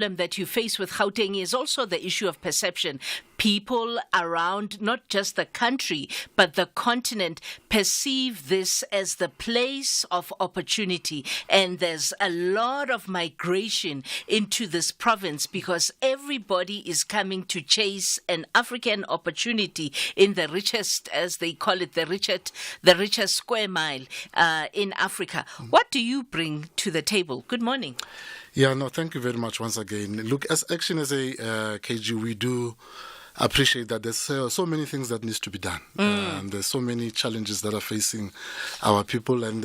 that you face with Gauteng is also the issue of perception. People around not just the country, but the continent perceive this as the place of opportunity. And there's a lot of migration into this province because everybody is coming to chase an African opportunity in the richest, as they call it, the richest square mile in Africa. What do you bring to the table? Good morning. Yeah, no, thank you very much once again. Look, as Action SA, KG, we do appreciate that there's so many things that needs to be done. And there's so many challenges that are facing our people, and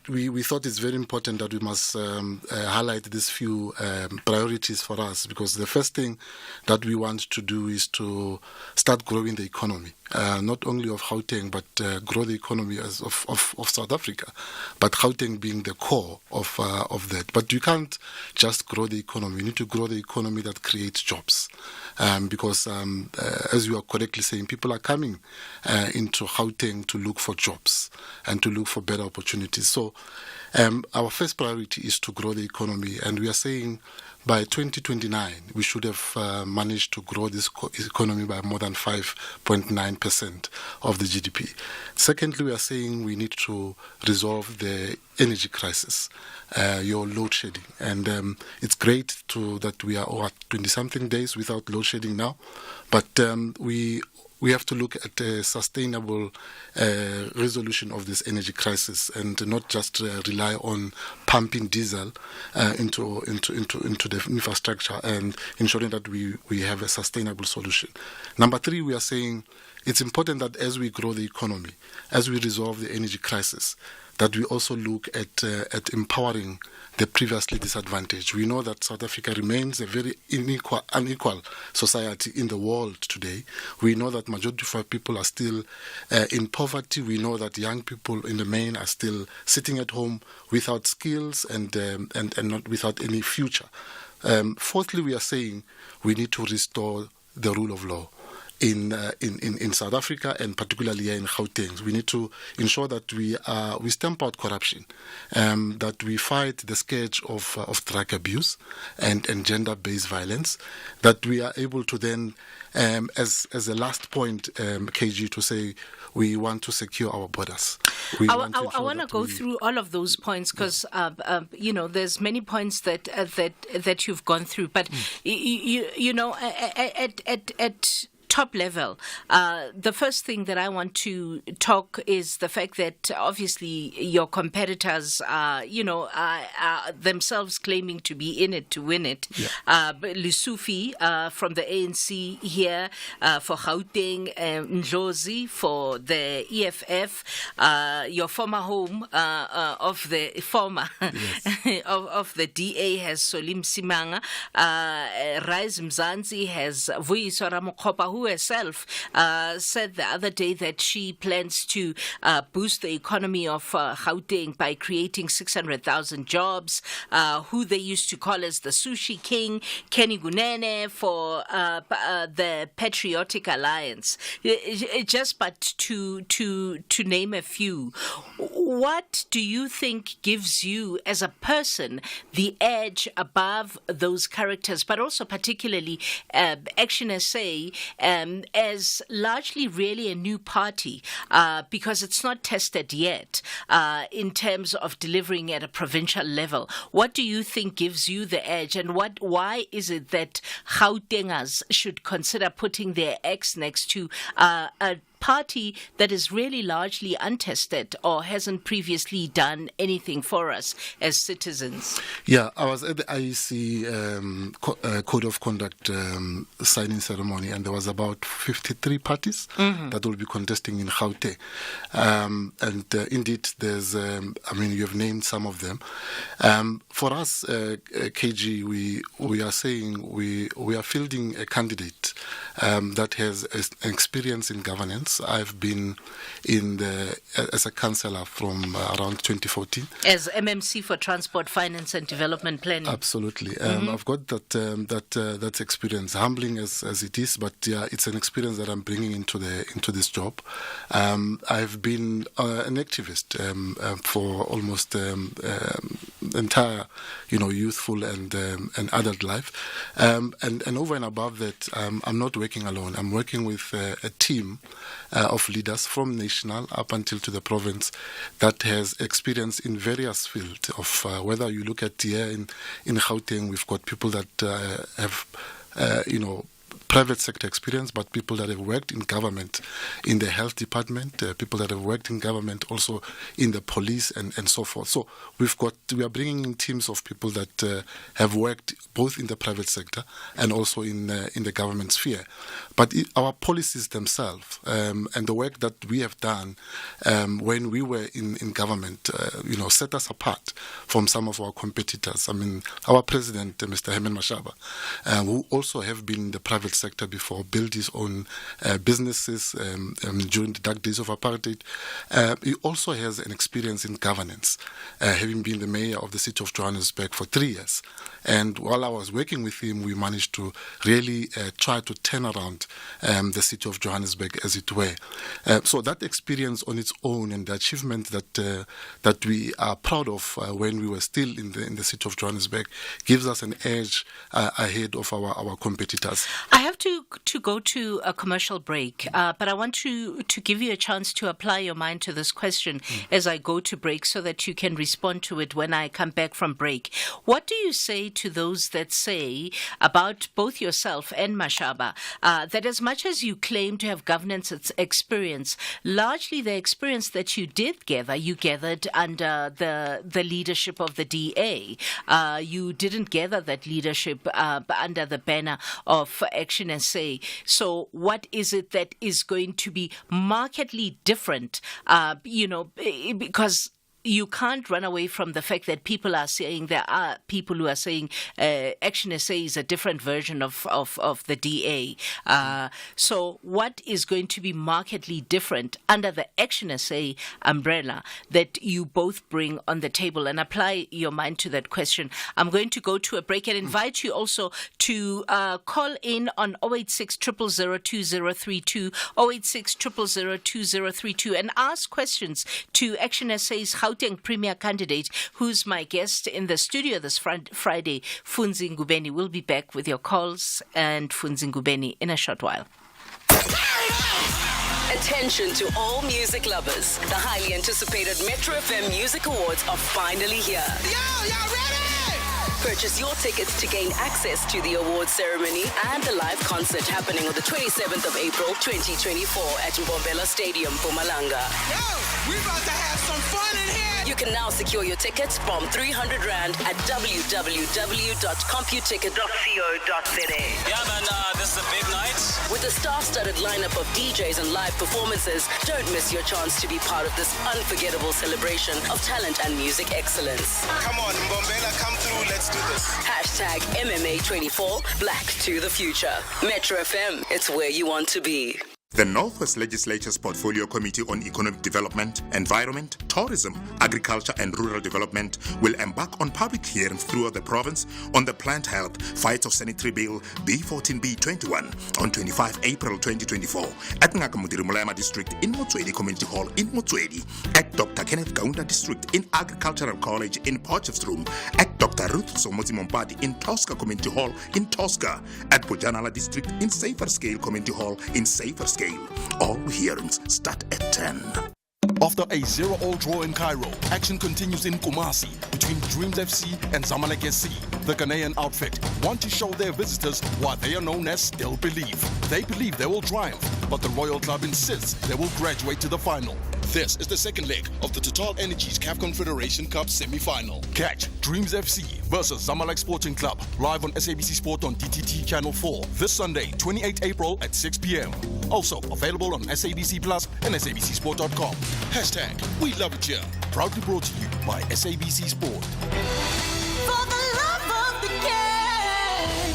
we thought it's very important that we must highlight these few priorities for us, because the first thing that we want to do is to start growing the economy, not only of Gauteng, but grow the economy of South Africa, but Gauteng being the core of that. But you can't just grow the economy. You need to grow the economy that creates jobs, because as you are correctly saying, people are coming into Gauteng to look for jobs and to look for better opportunities. So our first priority is to grow the economy, and we are saying by 2029 we should have managed to grow this economy by more than 5.9% of the GDP. Secondly, we are saying we need to resolve the energy crisis, your load shedding, and it's great that we are 20-something days without load shedding now, but we have to look at a sustainable resolution of this energy crisis, and not just rely on pumping diesel into the infrastructure, and ensuring that we have a sustainable solution. Number three, we are saying it's important that as we grow the economy, as we resolve the energy crisis, that we also look at empowering the previously disadvantaged. We know that South Africa remains a very unequal society in the world today. We know that majority of our people are still in poverty. We know that young people in the main are still sitting at home without skills and not without any future. Fourthly, we are saying we need to restore the rule of law in South Africa, and particularly here in Gauteng. We need to ensure that we stamp out corruption, that we fight the scourge of drug abuse and gender-based violence, that we are able to then, as a last point, KG, to say we want to secure our borders. I want to go through all of those points, because there's many points that you've gone through, but at top level, the first thing that I want to talk is the fact that obviously your competitors are themselves claiming to be in it to win it. Yeah. Lesufi from the ANC here for Gauteng, Ndlozi for the EFF, your former home of the former yes. of the DA has Solim Simanga, Rise Mzansi has Vuyiswa Ramokgopa, who herself said the other day that she plans to boost the economy of Gauteng by creating 600,000 jobs, who they used to call as the Sushi King, Kenny Gunene for the Patriotic Alliance, just but to name a few. What do you think gives you as a person the edge above those characters, but also particularly Action SA as largely really a new party, because it's not tested yet in terms of delivering at a provincial level? What do you think gives you the edge, and why is it that Gautengers should consider putting their X next to a party that is really largely untested or hasn't previously done anything for us as citizens? Yeah, I was at the IEC Code of Conduct signing ceremony, and there was about 53 parties that will be contesting in Gauteng. And indeed, there's, you have named some of them. For us, KG, we are saying we are fielding a candidate that has experience in governance, experience. I've been as a councillor from around 2014. As MMC for Transport, Finance and Development Planning. Absolutely. I've got that experience, humbling as it is, but yeah, it's an experience that I'm bringing into this job. I've been an activist for almost entire, youthful and adult life, and over and above that, I'm not working alone. I'm working with a team of leaders from national up until to the province that has experience in various fields of whether you look at here in Gauteng, we've got people that have private sector experience, but people that have worked in government, in the health department, people that have worked in government also in the police and so forth. So we are bringing in teams of people that have worked both in the private sector and also in the government sphere. But our policies themselves and the work that we have done when we were in government, set us apart from some of our competitors. I mean, our president, Mr. Herman Mashaba, who also have been in the private sector before, built his own businesses during the dark days of apartheid. He also has an experience in governance, having been the mayor of the city of Johannesburg for 3 years. And while I was working with him, we managed to really try to turn around the city of Johannesburg, as it were. So that experience on its own and the achievement that we are proud of when we were still in the city of Johannesburg gives us an edge ahead of our competitors. I have to go to a commercial break, but I want to give you a chance to apply your mind to this question as I go to break so that you can respond to it when I come back from break. What do you say to those that say about both yourself and Mashaba that as much as you claim to have governance experience, largely the experience that you did gather, you gathered under the leadership of the DA. You didn't gather that leadership under the banner of Action SA. So what is it that is going to be markedly different? Because you can't run away from the fact that people are saying there are people who are saying Action SA is a different version of the DA. So what is going to be markedly different under the Action SA umbrella that you both bring on the table? And apply your mind to that question. I'm going to go to a break and invite you also to call in on 086 000 2032, 086 000 2032, and ask questions to Action SA's Gauteng Premier candidate, who's my guest in the studio this Friday, Funzi Ngubeni. We'll be back with your calls and Funzi Ngubeni in a short while. Attention to all music lovers. The highly anticipated Metro FM Music Awards are finally here. Y'all ready? Purchase your tickets to gain access to the awards ceremony and the live concert happening on the 27th of April 2024 at Mbombela Stadium, Mpumalanga. Yo, we about to have some fun in here. You can now secure your tickets from 300 Rand at www.computicket.co.za. Yeah, man, this is a big night. With a star-studded lineup of DJs and live performances, don't miss your chance to be part of this unforgettable celebration of talent and music excellence. Come on, Mbombela, come through. Let's do this. Hashtag MMA24, Black to the Future. Metro FM, it's where you want to be. The Northwest Legislature's Portfolio Committee on Economic Development, Environment, Tourism, Agriculture and Rural Development will embark on public hearings throughout the province on the Plant Health Phytosanitary Bill B14B21 on 25 April 2024 at Ngakamudiri Mulayama District in Motswedi Community Hall in Motswedi, at Dr. Kenneth Kaunda District in Agricultural College in Potchefstroom, at Dr. Ruth Somotsi Mompati in Tosca Community Hall in Tosca, at Bojanala District in Safer Scale Community Hall in Safer Scale. All hearings start at 10. After a 0-0 draw in Cairo, action continues in Kumasi between Dreams FC and Zamalek SC. The Ghanaian outfit want to show their visitors why they are known as Still Believe. They believe they will triumph, but the Royal Club insists they will graduate to the final. This is the second leg of the Total Energies CAF Confederation Cup semi-final. Catch Dreams FC versus Zamalek Sporting Club live on SABC Sport on DTT Channel 4 this Sunday, 28 April at 6 p.m. Also available on SABC Plus and SABCSport.com. Hashtag We Love It Here. Proudly brought to you by SABC Sport. For the love of the game.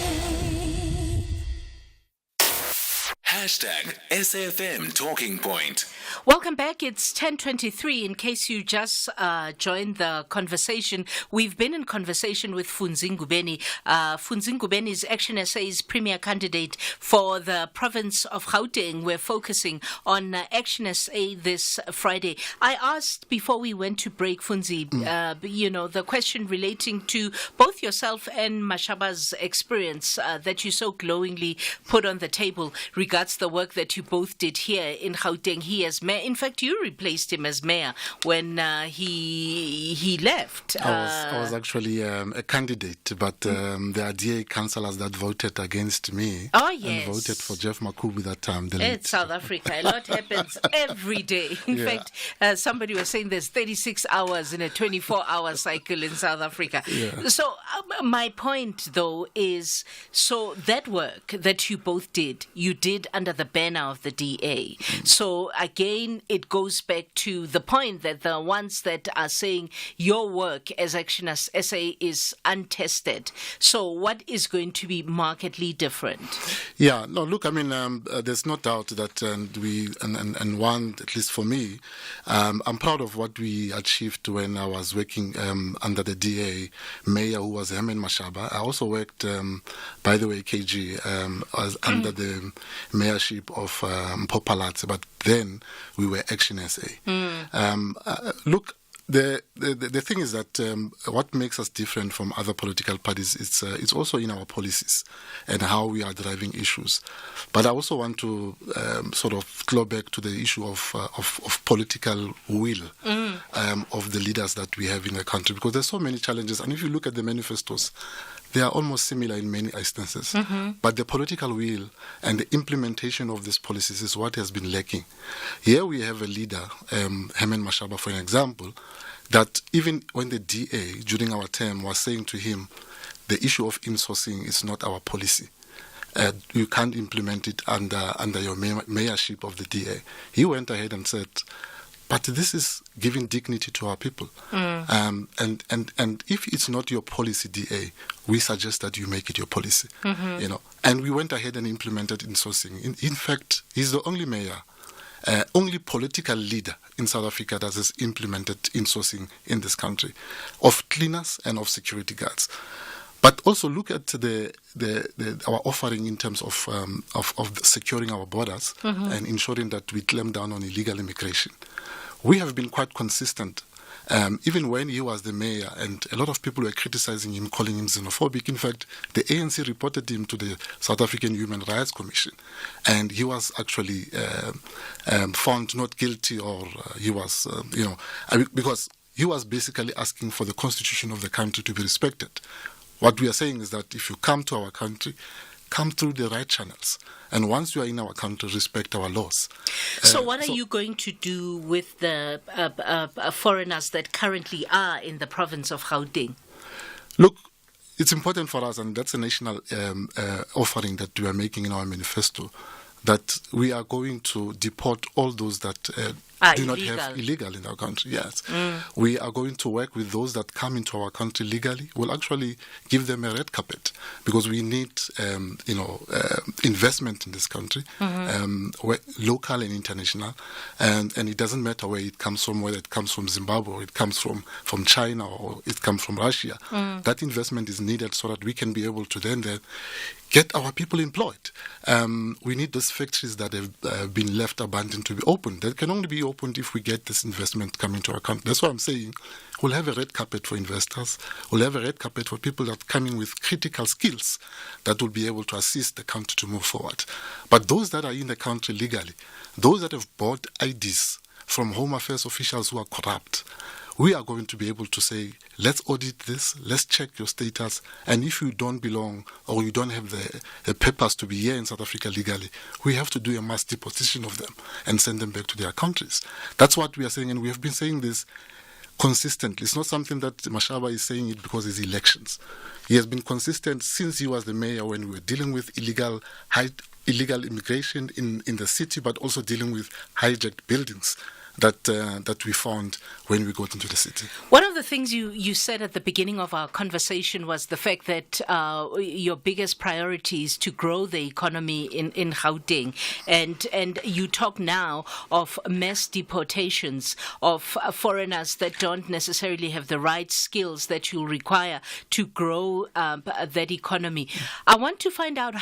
Hashtag SAFM Talking Point. Welcome back. It's 10:23. In case you just joined the conversation, we've been in conversation with Funzi Ngubeni. Funzi Ngubeni is Action SA's premier candidate for the province of Gauteng. We're focusing on Action SA this Friday. I asked before we went to break, Funzi, the question relating to both yourself and Mashaba's experience that you so glowingly put on the table regards the work that you both did here in Gauteng. He as mayor. In fact, you replaced him as mayor when he left. I was actually a candidate, but there are DA councillors that voted against me. Oh, yes. And voted for Jeff Makubu that time. It's South Africa. A lot happens every day. In fact, somebody was saying there's 36 hours in a 24-hour cycle in South Africa. Yeah. So my point, though, is so that work that you both did, you did under the banner of the DA. So again, it goes back to the point that the ones that are saying your work as Action SA is untested. So what is going to be markedly different? Yeah, no, look, I mean, there's no doubt that and one, at least for me, I'm proud of what we achieved when I was working under the DA mayor, who was Herman Mashaba. I also worked, by the way, KG, under the mayorship of Popalatse, but then we were Action SA. Look, the thing is that what makes us different from other political parties it's also in our policies and how we are driving issues. But I also want to sort of go back to the issue of political will of the leaders that we have in the country, because there's so many challenges. And if you look at the manifestos, they are almost similar in many instances. But the political will and the implementation of these policies is what has been lacking. Here we have a leader, Herman Mashaba, for an example, that even when the DA, during our term, was saying to him, the issue of insourcing is not our policy. You can't implement it under your mayorship of the DA. He went ahead and said, but this is giving dignity to our people. And if it's not your policy, DA, we suggest that you make it your policy. And we went ahead and implemented insourcing. In fact, he's the only mayor, only political leader in South Africa that has implemented insourcing in this country, of cleaners and of security guards. But also look at our offering in terms of securing our borders and ensuring that we clamp down on illegal immigration. We have been quite consistent, even when he was the mayor, and a lot of people were criticizing him, calling him xenophobic. In fact, the ANC reported him to the South African Human Rights Commission, and he was actually found not guilty, or he was, because he was basically asking for the constitution of the country to be respected. What we are saying is that if you come to our country, come through the right channels. And once you are in our country, respect our laws. So what are you going to do with the foreigners that currently are in the province of Gauteng? Look, it's important for us, and that's a national offering that we are making in our manifesto, that we are going to deport all those that do not have illegal in our country. Yes, we are going to work with those that come into our country legally. We'll actually give them a red carpet, because we need, investment in this country, local and international, and it doesn't matter where it comes from, whether it comes from Zimbabwe, or it comes from China, or it comes from Russia. That investment is needed so that we can be able to then get our people employed. We need those factories that have been left abandoned to be opened. They can only be opened if we get this investment coming to our country. That's what I'm saying. We'll have a red carpet for investors. We'll have a red carpet for people that come in with critical skills that will be able to assist the country to move forward. But those that are in the country legally, those that have bought IDs from Home Affairs officials who are corrupt, we are going to be able to say, let's audit this, let's check your status, and if you don't belong or you don't have the papers to be here in South Africa legally, we have to do a mass deportation of them and send them back to their countries. That's what we are saying, and we have been saying this consistently. It's not something that Mashaba is saying it because it's elections. He has been consistent since he was the mayor, when we were dealing with illegal immigration in the city, but also dealing with hijacked buildings that we found when we got into the city. One of the things you said at the beginning of our conversation was the fact that your biggest priority is to grow the economy in Gauteng. And you talk now of mass deportations of foreigners that don't necessarily have the right skills that you'll require to grow that economy. I want to find out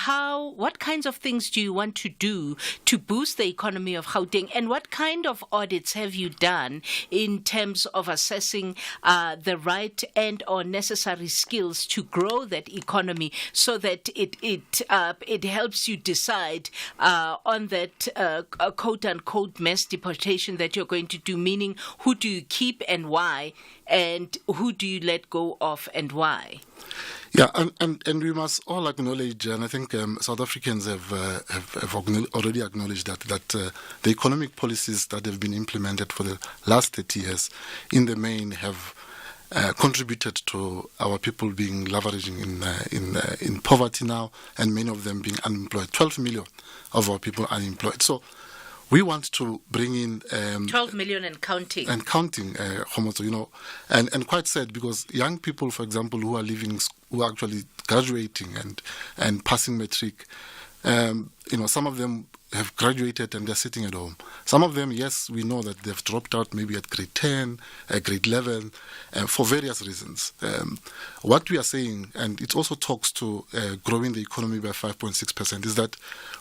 what kinds of things do you want to do to boost the economy of Gauteng, and what kind of audits have you done in terms of assessing the right and or necessary skills to grow that economy, so that it helps you decide on that quote unquote mass deportation that you're going to do, meaning who do you keep and why, and who do you let go of and why? Yeah, and we must all acknowledge, and I think South Africans have already acknowledged that the economic policies that have been implemented for the last 30 years, in the main, have contributed to our people being leveraging in poverty now, and many of them being unemployed. 12 million of our people unemployed. So we want to bring in 12 million and counting. And counting, and quite sad, because young people, for example, who are actually graduating and passing matric, some of them have graduated and they're sitting at home. Some of them, yes, we know that they've dropped out maybe at grade 10, grade 11, for various reasons. What we are saying, and it also talks to growing the economy by 5.6%, is that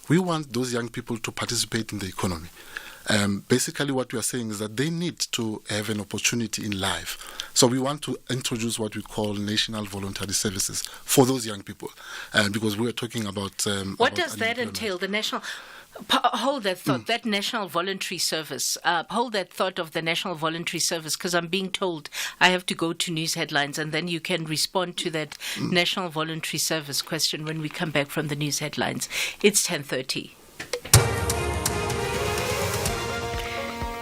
we want those young people to participate in the economy. Basically, what we are saying is that they need to have an opportunity in life. So we want to introduce what we call national voluntary services for those young people, because we are talking about... what does that entail, the national... Hold that thought, that national voluntary service. Hold that thought of the national voluntary service, because I'm being told I have to go to news headlines, and then you can respond to that national voluntary service question when we come back from the news headlines. It's 10:30.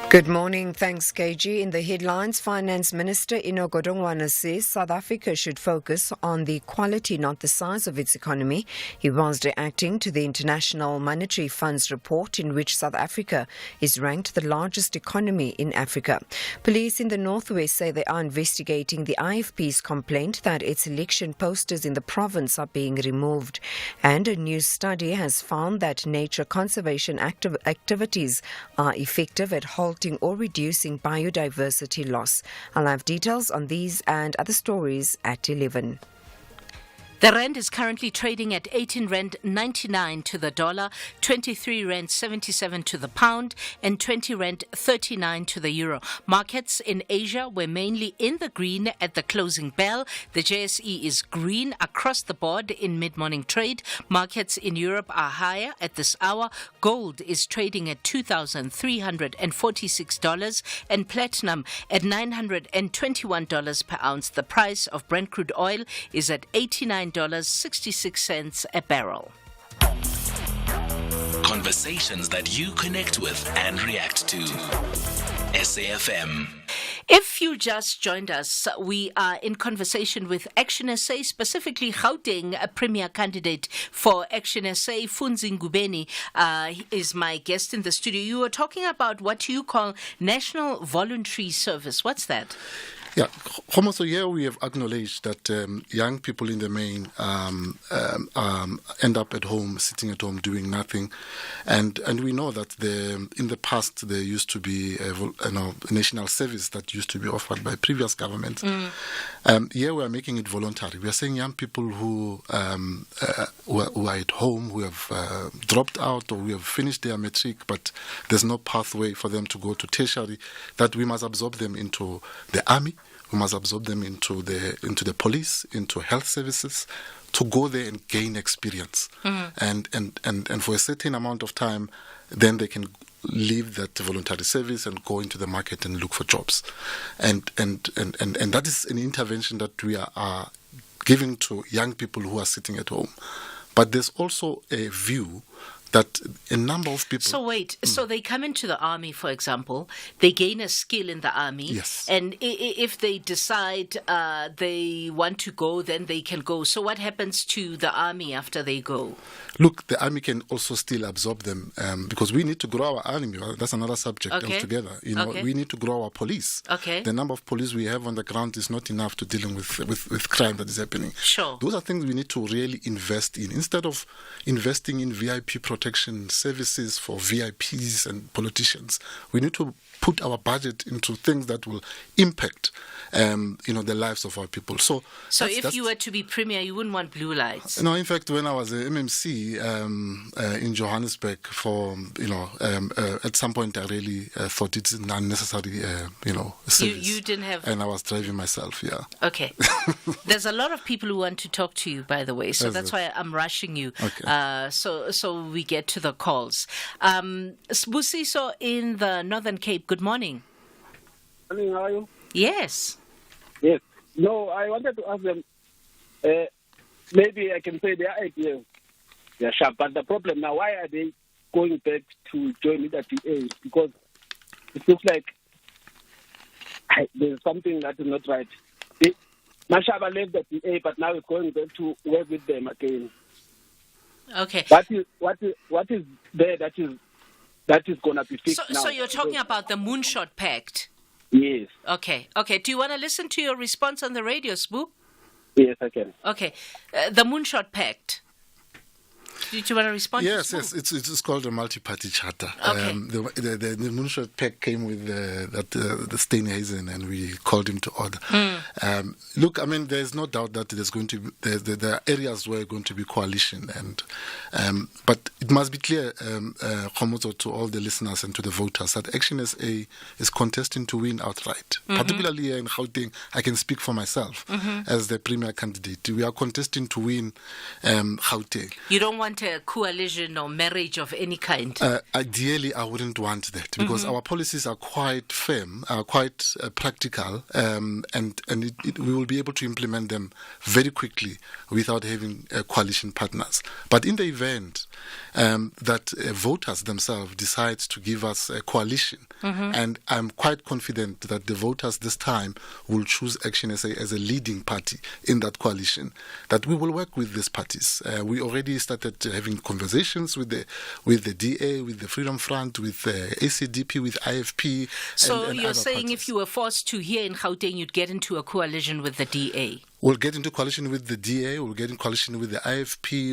Good morning. Thanks, KG. In the headlines, Finance Minister Ino Godongwana says South Africa should focus on the quality, not the size of its economy. He was reacting to the International Monetary Fund's report, in which South Africa is ranked the largest economy in Africa. Police in the Northwest say they are investigating the IFP's complaint that its election posters in the province are being removed. And a new study has found that nature conservation activities are effective at halting or reducing biodiversity loss. I'll have details on these and other stories at 11. The rand is currently trading at 18 rand 99 to the dollar, 23 rand 77 to the pound, and 20 rand 39 to the euro. Markets in Asia were mainly in the green at the closing bell. The JSE is green across the board in mid-morning trade. Markets in Europe are higher at this hour. Gold is trading at $2,346 and platinum at $921 per ounce. The price of Brent crude oil is at $89.66 a barrel. Conversations that you connect with and react to. SAFM. If you just joined us, we are in conversation with Action SA, specifically Gauteng, a premier candidate for Action SA. Funzi Ngubeni is my guest in the studio. You were talking about what you call National Voluntary Service. What's that? Yeah, so here we have acknowledged that young people in the main end up at home, sitting at home, doing nothing, and we know that in the past there used to be a national service that used to be offered by previous governments. Here we are making it voluntary. We are saying young people who are at home, who have dropped out or who have finished their matric, but there's no pathway for them to go to tertiary, that we must absorb them into the army. We must absorb them into the police, into health services, to go there and gain experience. And for a certain amount of time, then they can leave that voluntary service and go into the market and look for jobs. And that is an intervention that we are giving to young people who are sitting at home. But there's also a view that a number of people. So wait, so they come into the army, for example, they gain a skill in the army, Yes. and if they decide they want to go, then they can go. So what happens to the army after they go? Look, the army can also still absorb them because we need to grow our army. That's another subject altogether. We need to grow our police. Okay. The number of police we have on the ground is not enough to dealing with crime that is happening. Sure. Those are things we need to really invest in. Instead of investing in VIP protection services for VIPs and politicians, we need to put our budget into things that will impact the lives of our people. So if you were to be premier, you wouldn't want blue lights. No, in fact, when I was a MMC in Johannesburg, at some point I really thought it's an unnecessary, service. You didn't have, and I was driving myself. Yeah. Okay. There's a lot of people who want to talk to you, by the way, so that's why I'm rushing you. Okay. So we get to the calls. Busiso in the Northern Cape. Good morning. Morning. How are you? Yes. Yes. No, I wanted to ask them. Maybe I can say their ideas. They're sharp, but the problem now, why are they going back to join the DA? Because it looks like there's something that is not right. Mashaba left the DA, but now it's going back to work with them again. Okay. What is there that is going to be fixed now? So you're talking about the Moonshot Pact? Yes. Okay. Do you want to listen to your response on the radio, Spoo? Yes, I can. Okay. The Moonshot Pact. Do you want to respond? Yes. It's called a multi-party charter. Okay. The Moonshot Pact came with the Steenhuisen, and we called him to order. Look, I mean, there's no doubt that there's going to be there are areas where going to be coalition, but it must be clear, Khomoto, to all the listeners and to the voters, that Action SA is contesting to win outright. Particularly here in Gauteng, I can speak for myself as the premier candidate. We are contesting to win Gauteng. You don't want a coalition or marriage of any kind? Ideally, I wouldn't want that because our policies are quite firm, are quite practical, and we will be able to implement them very quickly without having coalition partners. But in the event that voters themselves decide to give us a coalition, and I'm quite confident that the voters this time will choose Action SA as a leading party in that coalition, that we will work with these parties. We already started having conversations with the DA, with the Freedom Front, with ACDP, with IFP. So and you're other saying parties. if you were forced to here in Gauteng, you'd get into a coalition with the DA? We'll get into coalition with the DA, we'll get in coalition with the IFP,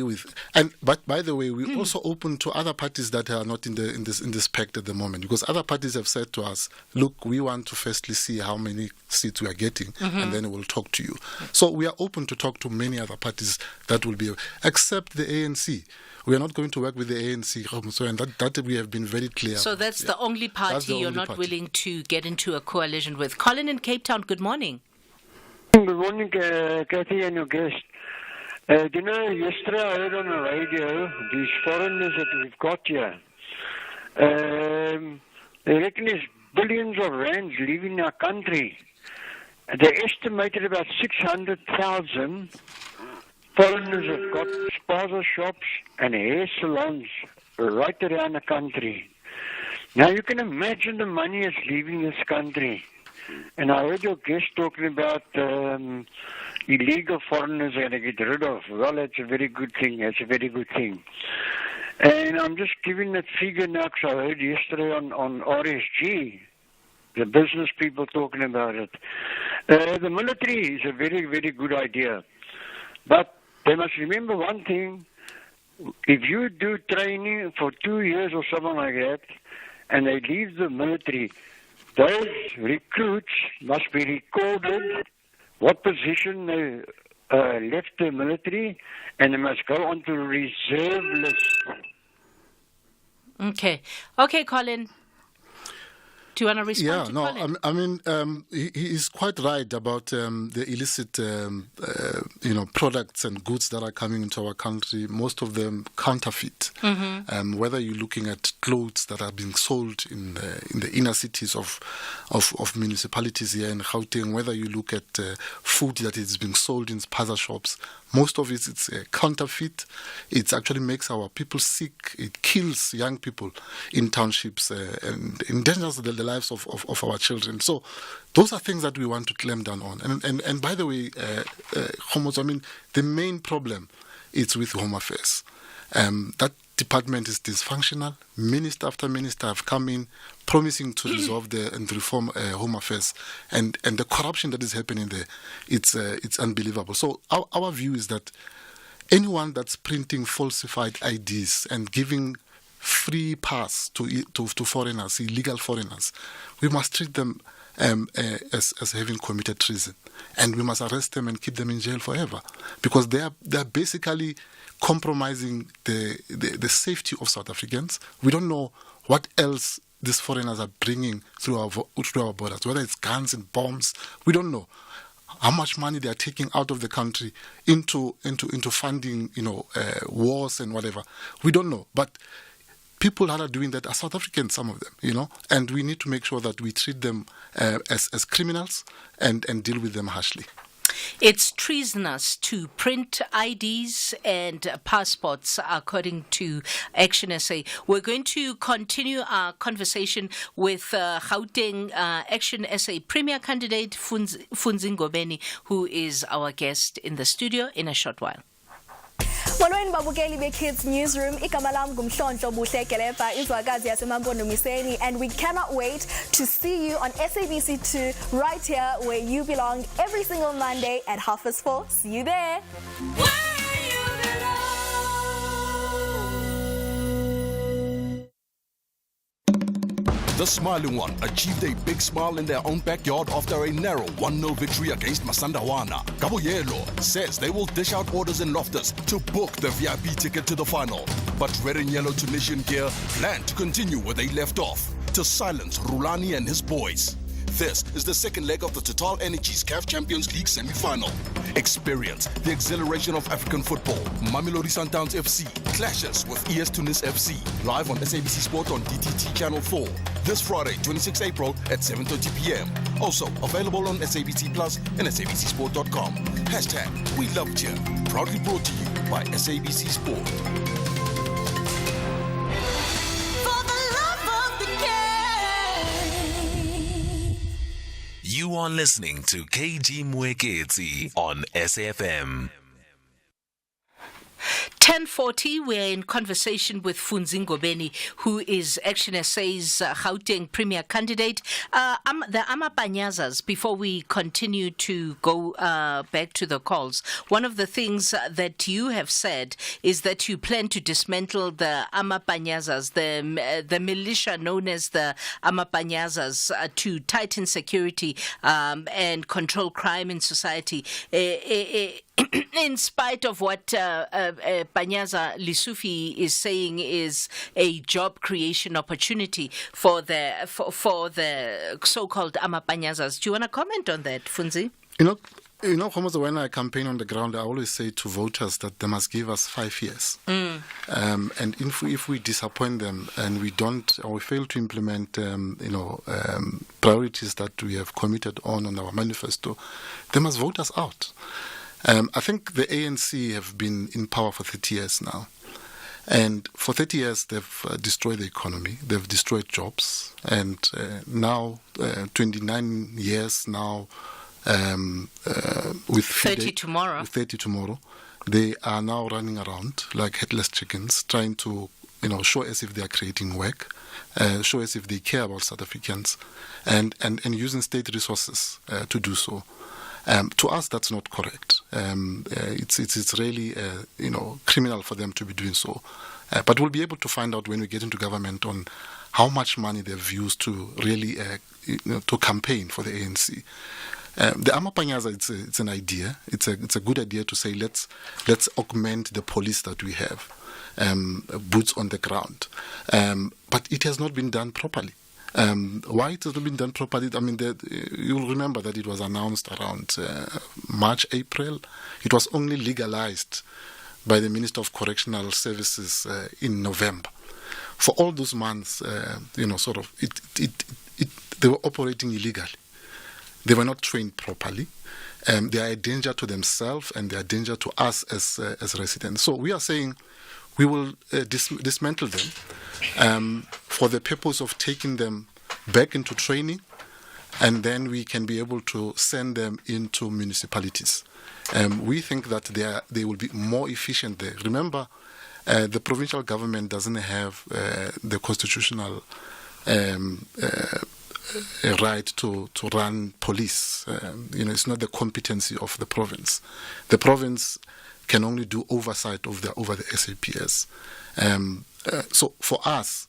but by the way, we're also open to other parties that are not in this pact at the moment, because other parties have said to us, look, we want to firstly see how many seats we are getting, and then we'll talk to you. So we are open to talk to many other parties that will be, except the ANC. We are not going to work with the ANC, so and that we have been very clear. So that's the only party you're not willing to get into a coalition with. Colin in Cape Town, good morning. Good morning, Cathy and your guest. Yesterday I heard on the radio these foreigners that we've got here. They reckon there's billions of rands leaving our country. They estimated about 600,000 foreigners have got spaza shops and hair salons right around the country. Now you can imagine the money is leaving this country. And I heard your guest talking about illegal foreigners and to get rid of. Well, that's a very good thing. And I'm just giving that figure now because I heard yesterday on RSG, the business people talking about it. The military is a very, very good idea. But they must remember one thing. If you do training for 2 years or something like that, and they leave the military, those recruits must be recorded what position they left the military, and they must go on to reserve list. Okay, Colin. Do you want to respond to Colin? I mean, he is quite right about the illicit, products and goods that are coming into our country. Most of them counterfeit. Whether you're looking at clothes that are being sold in the inner cities of municipalities here in Gauteng, whether you look at food that is being sold in spaza shops, Most of it's counterfeit. It actually makes our people sick. It kills young people in townships and endangers the lives of our children. So those are things that we want to clamp down on. And by the way, the main problem is with Home Affairs. That department is dysfunctional. Minister after minister have come in promising to resolve and reform Home Affairs, and the corruption that is happening there, it's unbelievable. So our view is that anyone that's printing falsified IDs and giving free pass to foreigners, illegal foreigners, we must treat them as having committed treason, and we must arrest them and keep them in jail forever, because they are basically compromising the safety of South Africans. We don't know what else these foreigners are bringing through our borders, whether it's guns and bombs. We don't know how much money they are taking out of the country into funding, wars and whatever. We don't know, but people that are doing that are South Africans, some of them, and we need to make sure that we treat them as criminals and deal with them harshly. It's treasonous to print IDs and passports, according to Action SA. We're going to continue our conversation with Gauteng Action SA Premier candidate Funzi Ngobeni, who is our guest in the studio in a short while. Molweni babukeli be-Kids Newsroom, igama lam ngumhlonto buhle Kelepa, izwakazi yasemampondomiseni, and we cannot wait to see you on SABC2 right here where you belong every single Monday at 4:30. See you there. The Smiling One achieved a big smile in their own backyard after a narrow 1-0 victory against Masandawana. Kabuyelo says they will dish out orders in Loftus to book the VIP ticket to the final. But Red and Yellow Tunisian gear plan to continue where they left off, to silence Rulani and his boys. This is the second leg of the Total Energies CAF Champions League semi-final. Experience the exhilaration of African football. Mamelodi Sundowns FC clashes with ES Tunis FC. Live on SABC Sport on DTT Channel 4. This Friday, 26 April at 7:30 p.m. Also available on SABC Plus and SABCSport.com. Hashtag We Loved You. Proudly brought to you by SABC Sport. You are listening to KG Mwekezi on SAFM. 10:40, we're in conversation with Funzi Ngobeni, who is Action SA's Gauteng Premier candidate. The Amapanyazas, before we continue to go back to the calls, one of the things that you have said is that you plan to dismantle the Amapanyazas, the militia known as the Amapanyazas, to tighten security and control crime in society. In spite of what Panyaza Lisufi is saying is a job creation opportunity for the so-called Amapanyazas. Do you want to comment on that, Funzi? Almost when I campaign on the ground, I always say to voters that they must give us 5 years. And if we disappoint them and we don't, or we fail to implement, priorities that we have committed on our manifesto, they must vote us out. I think the ANC have been in power for 30 years now. And for 30 years, they've destroyed the economy. They've destroyed jobs. And now, 29 years now, with 30 tomorrow. With 30 tomorrow, they are now running around like headless chickens, trying to, show as if they are creating work, show as if they care about South Africans, and using state resources to do so. To us, that's not correct. It's really criminal for them to be doing so. But we'll be able to find out when we get into government on how much money they've used to really to campaign for the ANC. The Amapanyaza, it's an idea. It's a good idea to say let's augment the police that we have, boots on the ground. But it has not been done properly. Why it has not been done properly? I mean, you'll remember that it was announced around March, April. It was only legalized by the Minister of Correctional Services in November. For all those months, they were operating illegally. They were not trained properly, they are a danger to themselves and they are a danger to us as residents. So we are saying we will dismantle them for the purpose of taking them back into training, and then we can be able to send them into municipalities. We think that they will be more efficient there. Remember, the provincial government doesn't have the constitutional right to run police. It's not the competency of the province. The province can only do oversight over the SAPS. So for us,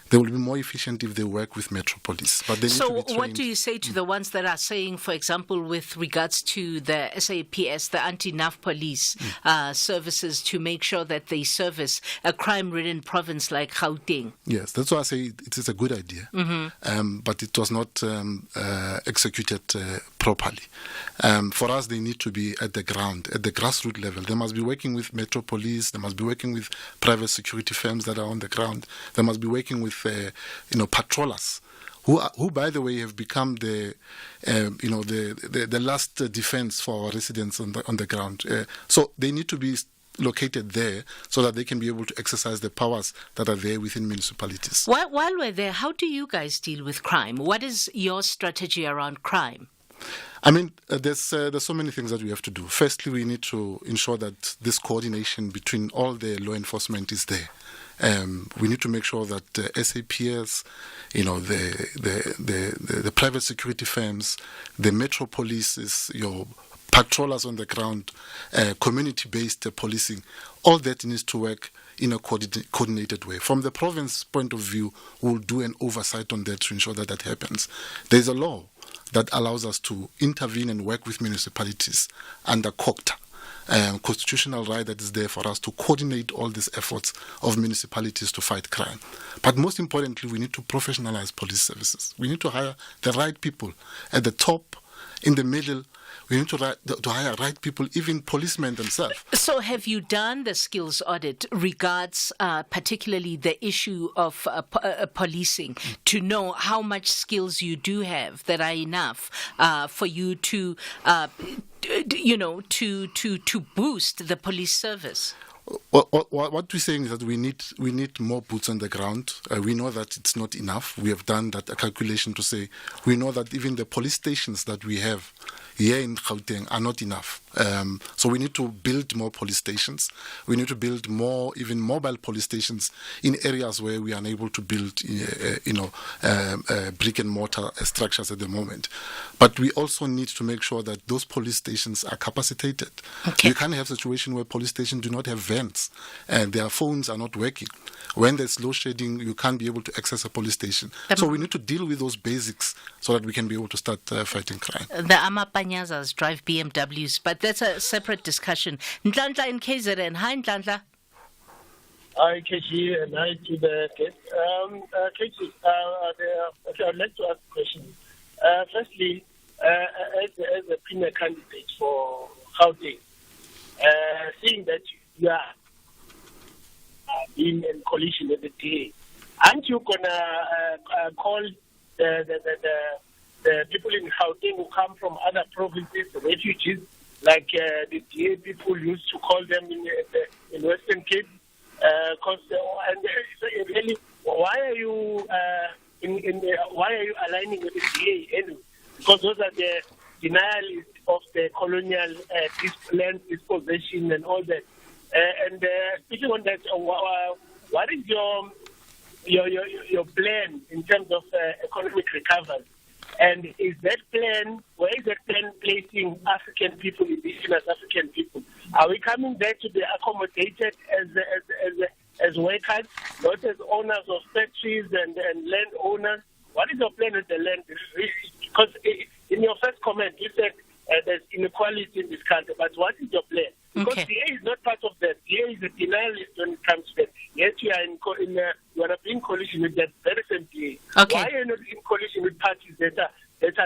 they will be more efficient if they work with Metropolis. But they need to be trained. What do you say to the ones that are saying, for example, with regards to the SAPS, the anti-NAF police services, to make sure that they service a crime-ridden province like Gauteng? Yes, that's why I say it is a good idea, but it was not executed properly. For us, they need to be at the ground, at the grassroots level. They must be working with Metropolis. They must be working with private security firms that are on the ground. They must be working with patrollers, who by the way have become the last defense for our residents on the ground. So they need to be located there so that they can be able to exercise the powers that are there within municipalities. While we're there, how do you guys deal with crime? What is your strategy around crime? I mean, there's so many things that we have to do. Firstly, we need to ensure that this coordination between all the law enforcement is there. We need to make sure that SAPS, the private security firms, the Metropolis, your patrollers on the ground, community-based policing, all that needs to work in a coordinated way. From the province point of view, we'll do an oversight on that to ensure that happens. There's a law that allows us to intervene and work with municipalities under COCTA, constitutional right that is there for us to coordinate all these efforts of municipalities to fight crime. But most importantly, we need to professionalize police services. We need to hire the right people at the top, in the middle. We need to hire right people, even policemen themselves. So have you done the skills audit regards particularly the issue of policing to know how much skills you do have that are enough for you to, to boost the police service? What we're saying is that we need more boots on the ground. We know that it's not enough. We have done that calculation to say we know that even the police stations that we have here in Gauteng are not enough. So we need to build more police stations. We need to build more, even mobile police stations in areas where we are unable to build, brick and mortar structures at the moment. But we also need to make sure that those police stations are capacitated. Okay. You can't have a situation where police stations do not have vents and their phones are not working. When there's load shedding, you can't be able to access a police station. So we need to deal with those basics so that we can be able to start fighting crime. The Amapanyazas drive BMWs, but that's a separate discussion. Nhlanhla in KZN. Hi, Nhlanhla. Hi, Cathy, and hi to the guest. Cathy, I'd like to ask a question. Firstly, as a premier candidate for Gauteng, seeing that you are in coalition with the DA, aren't you gonna call the people in Gauteng who come from other provinces refugees, like the DA people used to call them in Western Cape? Really, why are you aligning with the DA anyway? Because those are the denialists of the colonial land dispossession and all that. And speaking on that, what is your plan in terms of economic recovery? And where is that plan placing African people, indigenous African people? Are we coming there to be accommodated as workers, not as owners of factories and land owners? What is your plan with the land? Because in your first comment, you said there's inequality in this country, but what is your plan? Because DA is not part of that. DA is a denialist when it comes to that. Yes, you are you are in coalition with that very same DA. Okay. Why are you not in coalition with parties that are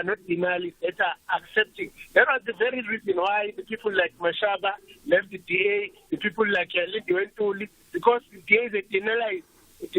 not denialists, that are accepting? That was the very reason why the people like Mashaba left the DA, the people like Lindy went to leave, because the DA is a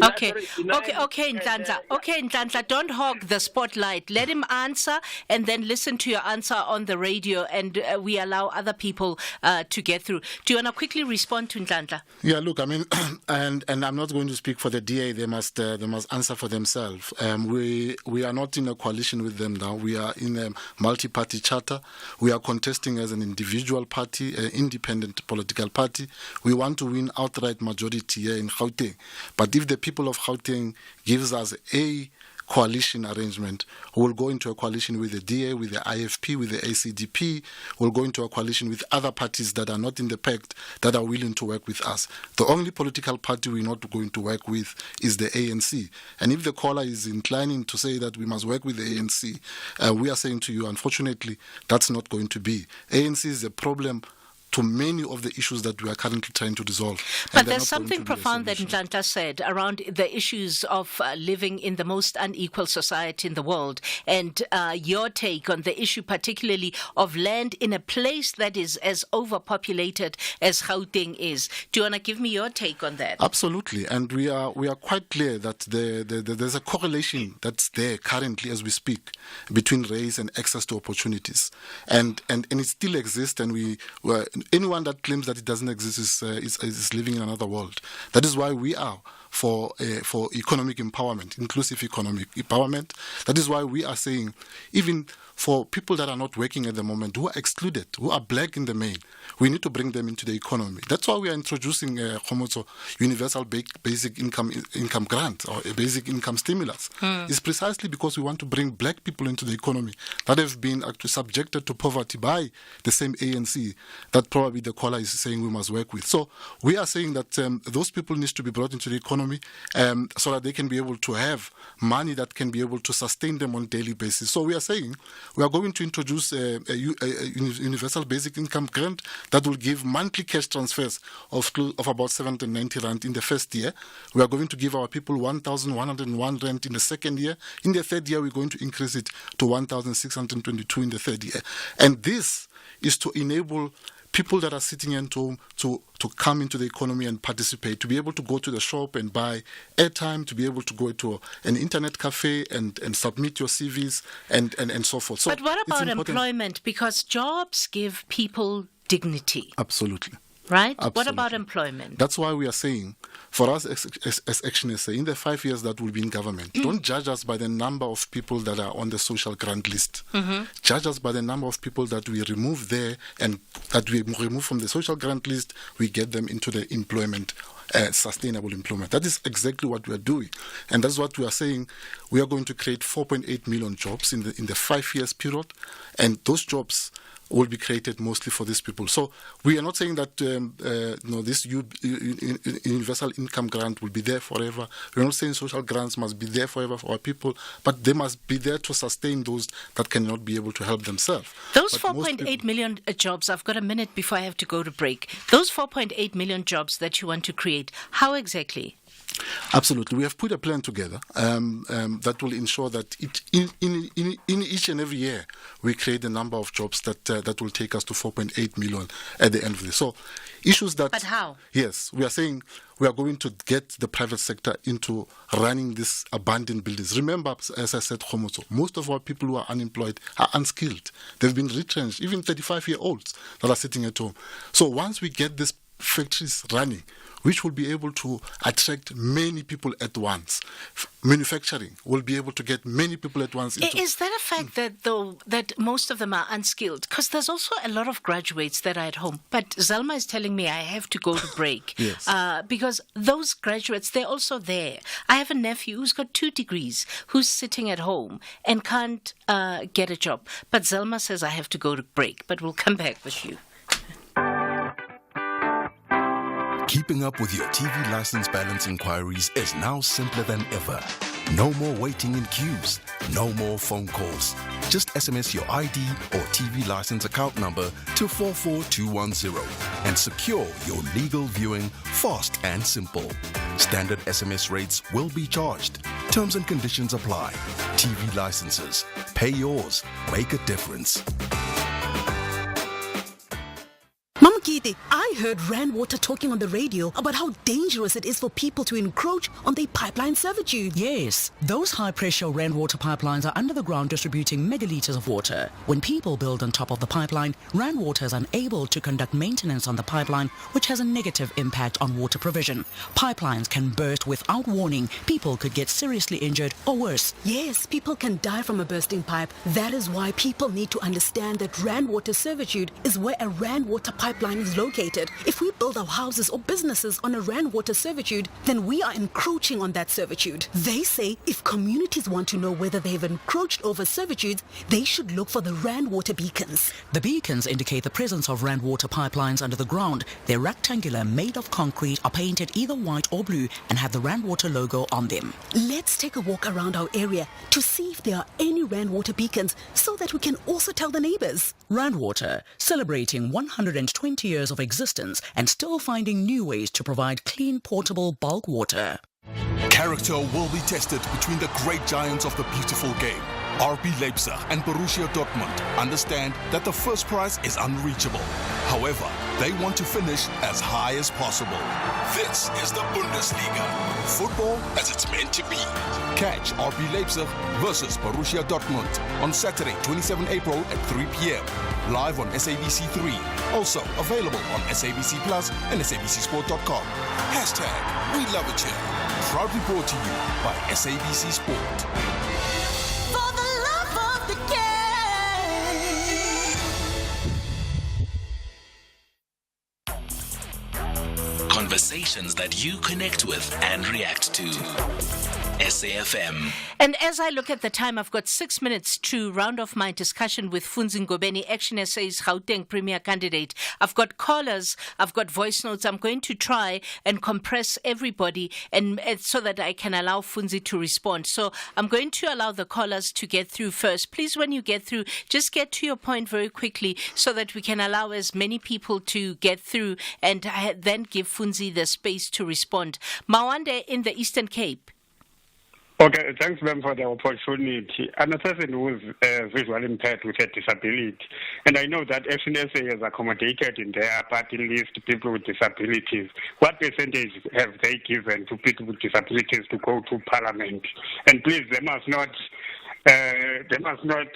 Okay, Nhlanhla. Okay, Nhlanhla, don't hog the spotlight. Let him answer and then listen to your answer on the radio, and we allow other people to get through. Do you want to quickly respond to Nhlanhla? Yeah, look, I mean, and I'm not going to speak for the DA. They must answer for themselves. We are not in a coalition with them now. We are in a multi-party charter. We are contesting as an individual party, an independent political party. We want to win outright majority here in Gauteng. But if the people of Gauteng gives us a coalition arrangement, we'll go into a coalition with the DA, with the IFP, with the ACDP. We'll go into a coalition with other parties that are not in the pact, that are willing to work with us. The only political party we're not going to work with is the ANC. And if the caller is inclining to say that we must work with the ANC, we are saying to you, unfortunately, that's not going to be. ANC is a problem to many of the issues that we are currently trying to resolve. But there's something profound that Nhlanhla said around the issues of living in the most unequal society in the world, and your take on the issue particularly of land in a place that is as overpopulated as Gauteng is. Do you want to give me your take on that? Absolutely, and we are quite clear that there's a correlation that's there currently as we speak between race and access to opportunities, and it still exists, and anyone that claims that it doesn't exist is living in another world. That is why we are for economic empowerment, inclusive economic empowerment. That is why we are saying, even for people that are not working at the moment, who are excluded, who are black in the main, we need to bring them into the economy. That's why we are introducing universal basic income grant, or a basic income stimulus. It's precisely because we want to bring black people into the economy that have been actually subjected to poverty by the same ANC that probably the caller is saying we must work with. So we are saying that those people need to be brought into the economy so that they can be able to have money that can be able to sustain them on a daily basis. So we are saying we are going to introduce a universal basic income grant that will give monthly cash transfers of about 790 rand in the first year. We are going to give our people 1,101 rand in the second year. In the third year, we're going to increase it to 1,622 in the third year. And this is to enable people that are sitting at home to come into the economy and participate, to be able to go to the shop and buy airtime, to be able to go to an internet cafe and submit your CVs and so forth. So but what about employment? Because jobs give people dignity. Absolutely. Right? Absolutely. What about employment? That's why we are saying, for us as Action SA, in the 5 years that we'll be in government, don't judge us by the number of people that are on the social grant list. Judge us by the number of people that we remove there, and that we remove from the social grant list, we get them into the employment, sustainable employment. That is exactly what we are doing. And that's what we are saying. We are going to create 4.8 million jobs in the 5 years period, and those jobs will be created mostly for these people. So we are not saying that this universal income grant will be there forever. We're not saying social grants must be there forever for our people, but they must be there to sustain those that cannot be able to help themselves. Those 4.8 million jobs, I've got a minute before I have to go to break. Those 4.8 million jobs that you want to create, how exactly? Absolutely. We have put a plan together that will ensure that in each and every year we create a number of jobs that will take us to 4.8 million at the end of this. So issues that... But how? Yes, we are saying we are going to get the private sector into running these abandoned buildings. Remember, as I said, Khomoso, most of our people who are unemployed are unskilled. They've been retrenched, even 35-year-olds that are sitting at home. So once we get these factories running, which will be able to attract many people at once. Manufacturing will be able to get many people at once. Is that a fact that most of them are unskilled? Because there's also a lot of graduates that are at home. But Zelma is telling me I have to go to break. Yes. Because those graduates, they're also there. I have a nephew who's got 2 degrees, who's sitting at home and can't get a job. But Zelma says I have to go to break. But we'll come back with you. Keeping up with your TV license balance inquiries is now simpler than ever. No more waiting in queues, no more phone calls. Just SMS your ID or TV license account number to 44210 and secure your legal viewing fast and simple. Standard SMS rates will be charged. Terms and conditions apply. TV licenses. Pay yours. Make a difference. Mama Kitty, I heard Rand Water talking on the radio about how dangerous it is for people to encroach on their pipeline servitude. Yes, those high-pressure Rand Water pipelines are under the ground distributing megaliters of water. When people build on top of the pipeline, Rand Water is unable to conduct maintenance on the pipeline, which has a negative impact on water provision. Pipelines can burst without warning. People could get seriously injured or worse. Yes, people can die from a bursting pipe. That is why people need to understand that Rand Water servitude is where a Rand Water pipeline is located. If we build our houses or businesses on a Rand Water servitude, then we are encroaching on that servitude. They say if communities want to know whether they've encroached over servitudes, they should look for the Rand Water beacons. The beacons indicate the presence of Rand Water pipelines under the ground. They're rectangular, made of concrete, are painted either white or blue, and have the Rand Water logo on them. Let's take a walk around our area to see if there are any Rand Water beacons so that we can also tell the neighbors. Rand Water, celebrating 120 years of existence and still finding new ways to provide clean, portable bulk water. Character will be tested between the great giants of the beautiful game. RB Leipzig and Borussia Dortmund understand that the first prize is unreachable. However, they want to finish as high as possible. This is the Bundesliga. Football as it's meant to be. Catch RB Leipzig versus Borussia Dortmund on Saturday, 27 April at 3 p.m. Live on SABC3. Also available on SABC Plus and SABCSport.com. # We Love It Here. Proudly brought to you by SABC Sport. Conversations that you connect with and react to. SAFM. And as I look at the time, I've got 6 minutes to round off my discussion with Funzi Ngobeni, Action SA's Gauteng Premier candidate. I've got callers, I've got voice notes. I'm going to try and compress everybody and so that I can allow Funzi to respond. So I'm going to allow the callers to get through first. Please, when you get through, just get to your point very quickly so that we can allow as many people to get through and then give Funzi the space to respond. Mawande in the Eastern Cape. Okay, thanks, ma'am, for the opportunity. I'm a person who's visually impaired with a disability, and I know that Action SA has accommodated in their party list people with disabilities. What percentage have they given to people with disabilities to go to Parliament? And please, they must not not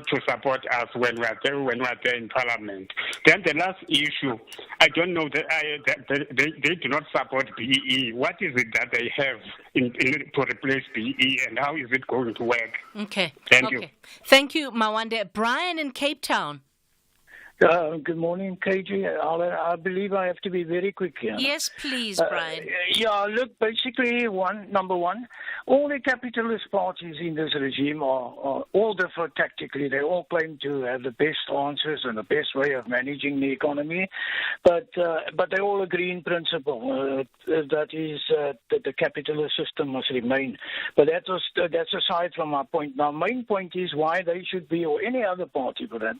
to support us when we are there in Parliament. Then the last issue, I don't know that they do not support BEE. What is it that they have to replace BEE, and how is it going to work? Okay. Thank you. Thank you, Mawande. Brian in Cape Town. Good morning, KG. I believe I have to be very quick here. Yes, please, Brian. Look, basically, number one, all the capitalist parties in this regime are all different tactically. They all claim to have the best answers and the best way of managing the economy, but they all agree in principle. That is that the capitalist system must remain. But that's aside from my point. Now, main point is why they should be, or any other party for that,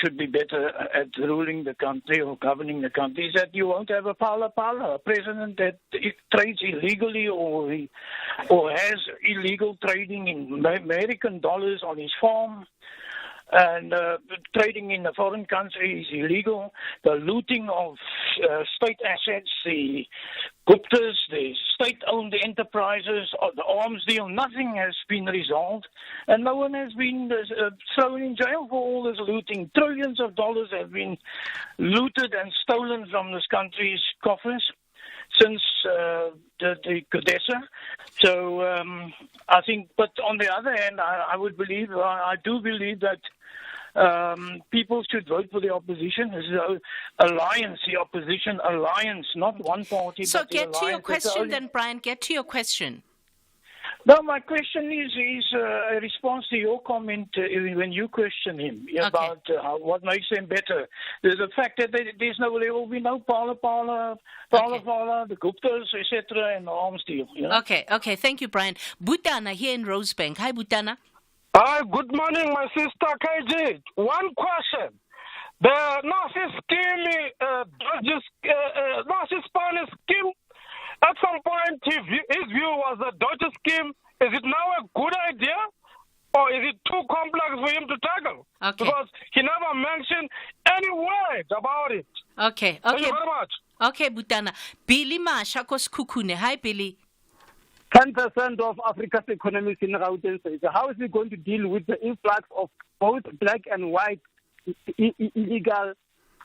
should be better at ruling the country or governing the country, is that you won't have a a president that trades illegally or has illegal trading in American dollars on his farm. And trading in a foreign country is illegal. The looting of state assets, the Guptas, the state-owned enterprises, the arms deal, nothing has been resolved. And no one has been thrown in jail for all this looting. Trillions of dollars have been looted and stolen from this country's coffers since the Codessa. So I think, but on the other hand, I do believe that people should vote for the opposition. This is an alliance, the opposition alliance, not one party. So but get to your question then, Brian. Get to your question. No, my question is a response to your comment when you question him about what makes them better. The fact that there will be no Paula, the Guptas, etc., and the arms deal. You know? Okay. Thank you, Brian. Butana here in Rosebank. Hi, Butana. Hi, good morning, my sister KG. One question. The Nazi scheme, Nazi Spanish scheme, at some point his view was a Dodge scheme. Is it now a good idea? Or is it too complex for him to tackle? Okay. Because he never mentioned any Okay. Thank you very much. Okay, Butana. Billy Masha Koskukune. Hi, Billy. 10% of Africa's economy is in Gauteng. How is it going to deal with the influx of both black and white illegal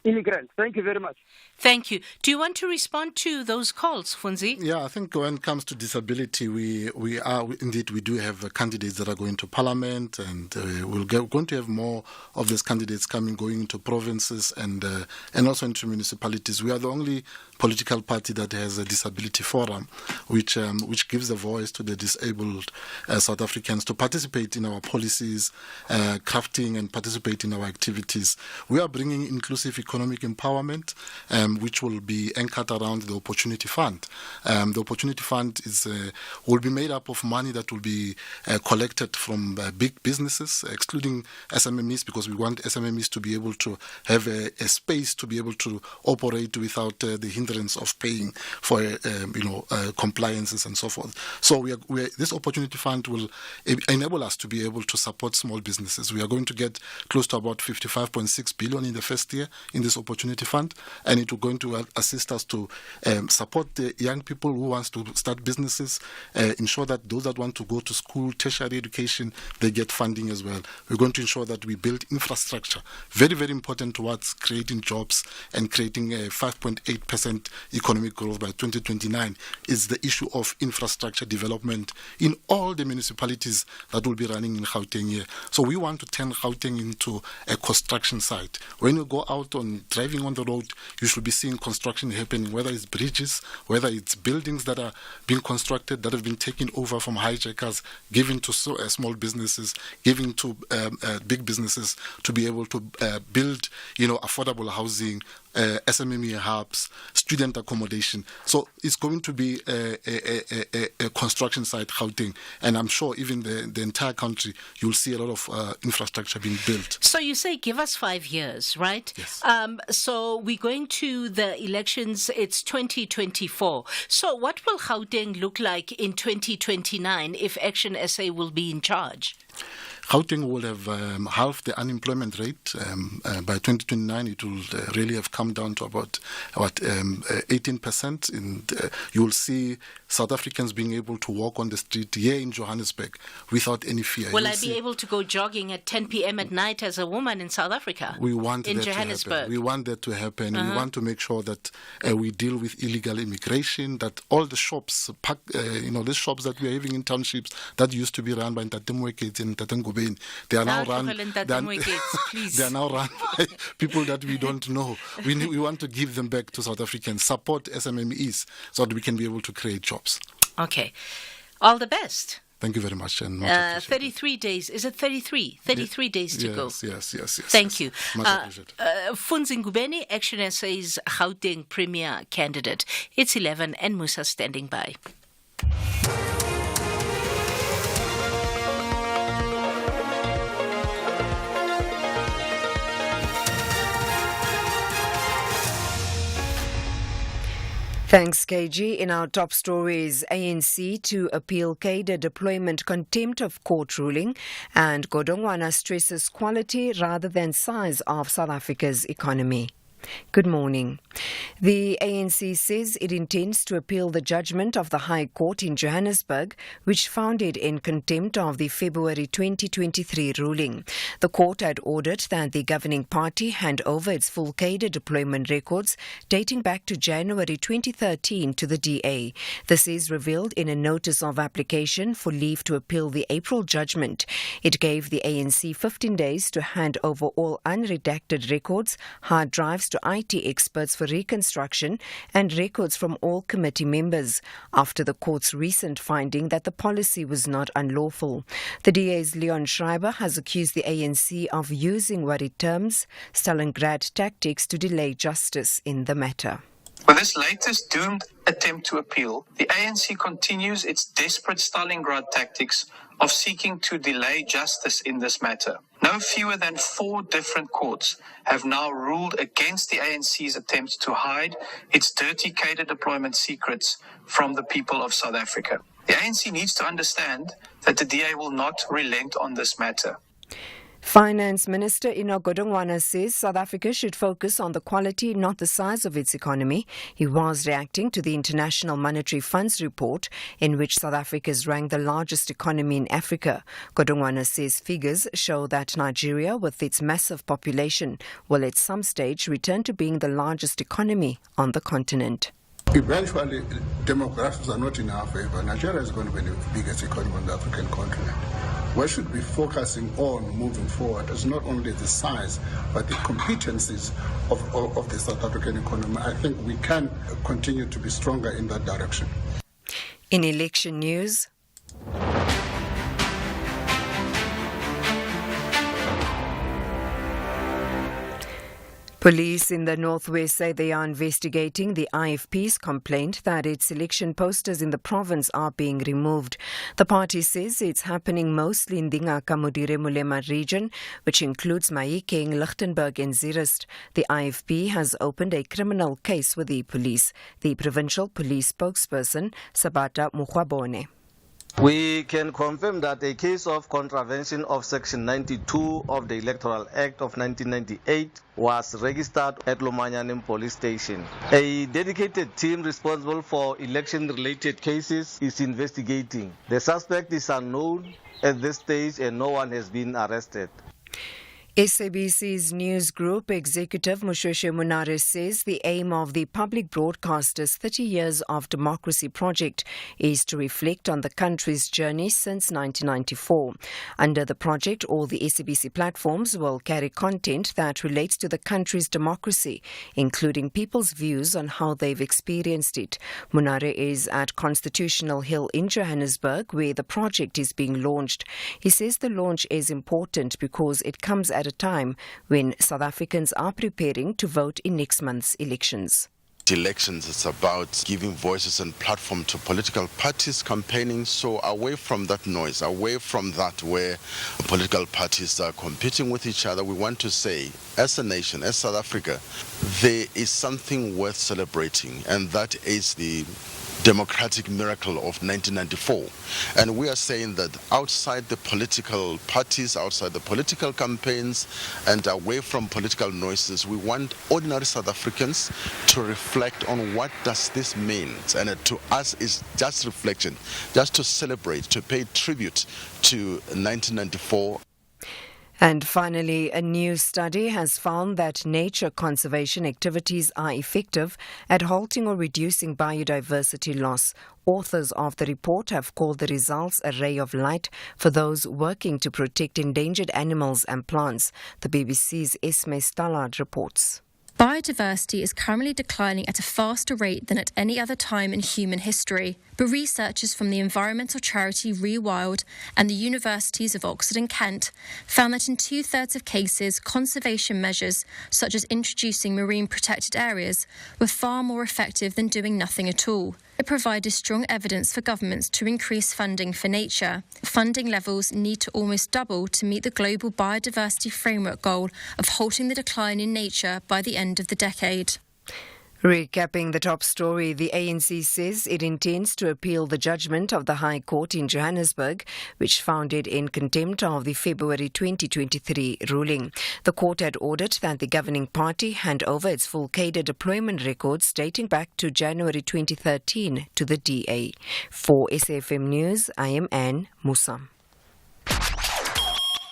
immigrants? Thank you very much. Thank you. Do you want to respond to those calls, Funzi? Yeah, I think when it comes to disability, we do have candidates that are going to parliament, and going to have more of these candidates going into provinces and also into municipalities. We are the only political party that has a disability forum, which gives a voice to the disabled South Africans to participate in our policies, crafting and participate in our activities. We are bringing inclusive economic empowerment, which will be anchored around the Opportunity Fund. The Opportunity Fund will be made up of money that will be collected from big businesses, excluding SMMEs, because we want SMMEs to be able to have a space to be able to operate without the hindrance of paying for compliances and so forth. So this Opportunity Fund will enable us to be able to support small businesses. We are going to get close to about 55.6 billion in the first year in this Opportunity Fund, and it will going to assist us to support the young people who want to start businesses, ensure that those that want to go to school, tertiary education, they get funding as well. We're going to ensure that we build infrastructure. Very, very important towards creating jobs and creating a 5.8% economic growth by 2029 is the issue of infrastructure development in all the municipalities that will be running in Gauteng here. So we want to turn Gauteng into a construction site. When you go out on driving on the road, you should be seeing construction happening, whether it's bridges, whether it's buildings that are being constructed that have been taken over from hijackers, given to small businesses, given to big businesses to be able to build, affordable housing, SMME hubs, student accommodation. So it's going to be a construction site, Gauteng, and I'm sure even the entire country, you'll see a lot of infrastructure being built. So you say give us 5 years, right? Yes. So we're going to the elections, it's 2024. So what will Gauteng look like in 2029 if Action SA will be in charge? Gauteng will have halved the unemployment rate. By 2029, it will really have come down to about 18%. And you will see South Africans being able to walk on the street here in Johannesburg without any fear. Will I be able to go jogging at 10 p.m. at night as a woman in South Africa? We want in that Johannesburg. to happen. We want that to happen. We want to make sure that we deal with illegal immigration, that all the shops, the shops that we are having in townships that used to be run by Ntatemwekets and Ntatengubeni, they are now run. They are now run by people that we don't know. We want to give them back to South Africans, support SMMEs so that we can be able to create jobs. Okay. All the best. Thank you very much. And 33 days. Is it 33? 33 days to go. Yes. Thank you. Much appreciated. Funzi Ngubeni, Action SA's Gauteng Premier candidate. It's 11 and Musa standing by. Thanks, KG. In our top stories, ANC to appeal cadre deployment contempt of court ruling, and Godongwana stresses quality rather than size of South Africa's economy. Good morning. The ANC says it intends to appeal the judgment of the High Court in Johannesburg, which found it in contempt of the February 2023 ruling. The court had ordered that the governing party hand over its full cadre deployment records dating back to January 2013 to the DA. This is revealed in a notice of application for leave to appeal the April judgment. It gave the ANC 15 days to hand over all unredacted records, hard drives to IT experts for reconstruction, and records from all committee members, after the court's recent finding that the policy was not unlawful. The DA's Leon Schreiber has accused the ANC of using what it terms Stalingrad tactics to delay justice in the matter. With this latest doomed attempt to appeal, the ANC continues its desperate Stalingrad tactics of seeking to delay justice in this matter. No fewer than 4 different courts have now ruled against the ANC's attempt to hide its dirty cadre deployment secrets from the people of South Africa. The ANC needs to understand that the DA will not relent on this matter. Finance Minister Mohlahlana says South Africa should focus on the quality, not the size of its economy. He was reacting to the International Monetary Fund's report, in which South Africa is ranked the largest economy in Africa. Mohlahlana says figures show that Nigeria, with its massive population, will at some stage return to being the largest economy on the continent. Eventually, demographics are not in our favor. Nigeria is going to be the biggest economy on the African continent. What should be focusing on moving forward is not only the size, but the competencies of the South African economy. I think we can continue to be stronger in that direction. In election news, police in the northwest say they are investigating the IFP's complaint that its election posters in the province are being removed. The party says it's happening mostly in the Ngaka Mulema region, which includes Mahikeng, Lichtenburg and Zeerust. The IFP has opened a criminal case with the police. The provincial police spokesperson, Sabata Mukhwabone. We can confirm that a case of contravention of Section 92 of the Electoral Act of 1998 was registered at Lomanyanem Police Station. A dedicated team responsible for election-related cases is investigating. The suspect is unknown at this stage and no one has been arrested. SABC's News Group executive Moshweshwe Munare says the aim of the public broadcaster's 30 Years of Democracy project is to reflect on the country's journey since 1994. Under the project, all the SABC platforms will carry content that relates to the country's democracy, including people's views on how they've experienced it. Munare is at Constitutional Hill in Johannesburg, where the project is being launched. He says the launch is important because it comes at a time when South Africans are preparing to vote in next month's elections. Elections, it's about giving voices and platform to political parties campaigning, so away from that noise, away from that where political parties are competing with each other, we want to say, as a nation, as South Africa, there is something worth celebrating, and that is the democratic miracle of 1994. And we are saying that outside the political parties, outside the political campaigns, and away from political noises, we want ordinary South Africans to reflect on what does this mean. And to us, it's just reflection, just to celebrate, to pay tribute to 1994. And finally, a new study has found that nature conservation activities are effective at halting or reducing biodiversity loss. Authors of the report have called the results a ray of light for those working to protect endangered animals and plants. The BBC's Esme Stallard reports. Biodiversity is currently declining at a faster rate than at any other time in human history. But researchers from the environmental charity Rewild and the universities of Oxford and Kent found that in 2/3 of cases, conservation measures, such as introducing marine protected areas, were far more effective than doing nothing at all. It provided strong evidence for governments to increase funding for nature. Funding levels need to almost double to meet the global biodiversity framework goal of halting the decline in nature by the end of the decade. Recapping the top story, the ANC says it intends to appeal the judgment of the High Court in Johannesburg, which found it in contempt of the February 2023 ruling. The court had ordered that the governing party hand over its full cadre deployment records dating back to January 2013 to the DA. For SAFM News, I am Anne Musa.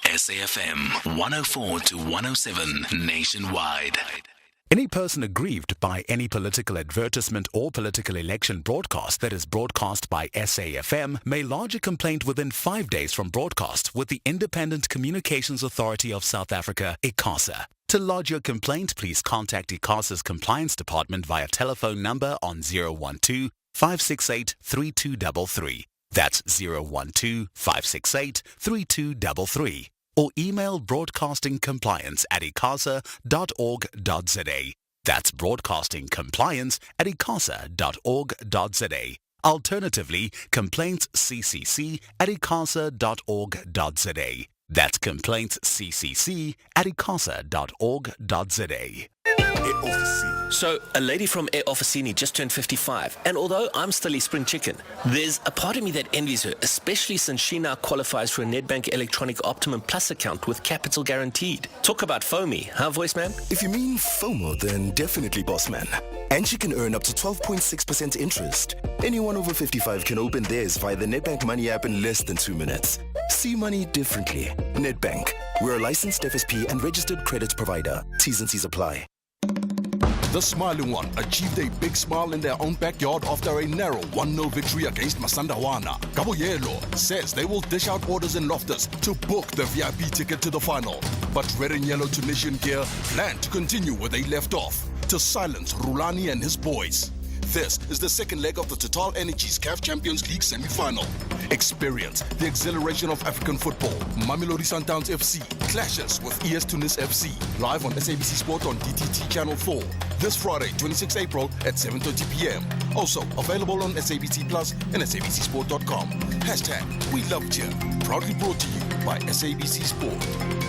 SAFM 104 to 107 nationwide. Any person aggrieved by any political advertisement or political election broadcast that is broadcast by SAFM may lodge a complaint within 5 days from broadcast with the Independent Communications Authority of South Africa, ICASA. To lodge your complaint, please contact ICASA's Compliance Department via telephone number on 012-568-3233. That's 012-568-3233. Or email broadcastingcompliance@icasa.org.za. That's broadcastingcompliance@icasa.org.za. Alternatively, complaintsccc@icasa.org.za. That's complaintsccc@icasa.org.za. So, a lady from Air Officini just turned 55, and although I'm still a spring chicken, there's a part of me that envies her, especially since she now qualifies for a Nedbank Electronic Optimum Plus account with capital guaranteed. Talk about FOMI, huh, voice man? If you mean FOMO, then definitely boss man. And she can earn up to 12.6% interest. Anyone over 55 can open theirs via the Nedbank Money app in less than 2 minutes. See money differently. Nedbank. We're a licensed FSP and registered credit provider. T's and C's apply. The Smiling One achieved a big smile in their own backyard after a narrow 1-0 victory against Masandawana. Gaboyelo says they will dish out orders in Loftus to book the VIP ticket to the final. But Red and Yellow Tunisian gear plan to continue where they left off, to silence Rulani and his boys. This is the second leg of the Total Energies CAF Champions League semi-final. Experience the exhilaration of African football. Mamelodi Sundowns FC clashes with ES Tunis FC. Live on SABC Sport on DTT Channel 4. This Friday, 26 April at 7:30 p.m. Also available on SABC Plus and SABCSport.com. Hashtag We Loved You. Proudly brought to you by SABC Sport.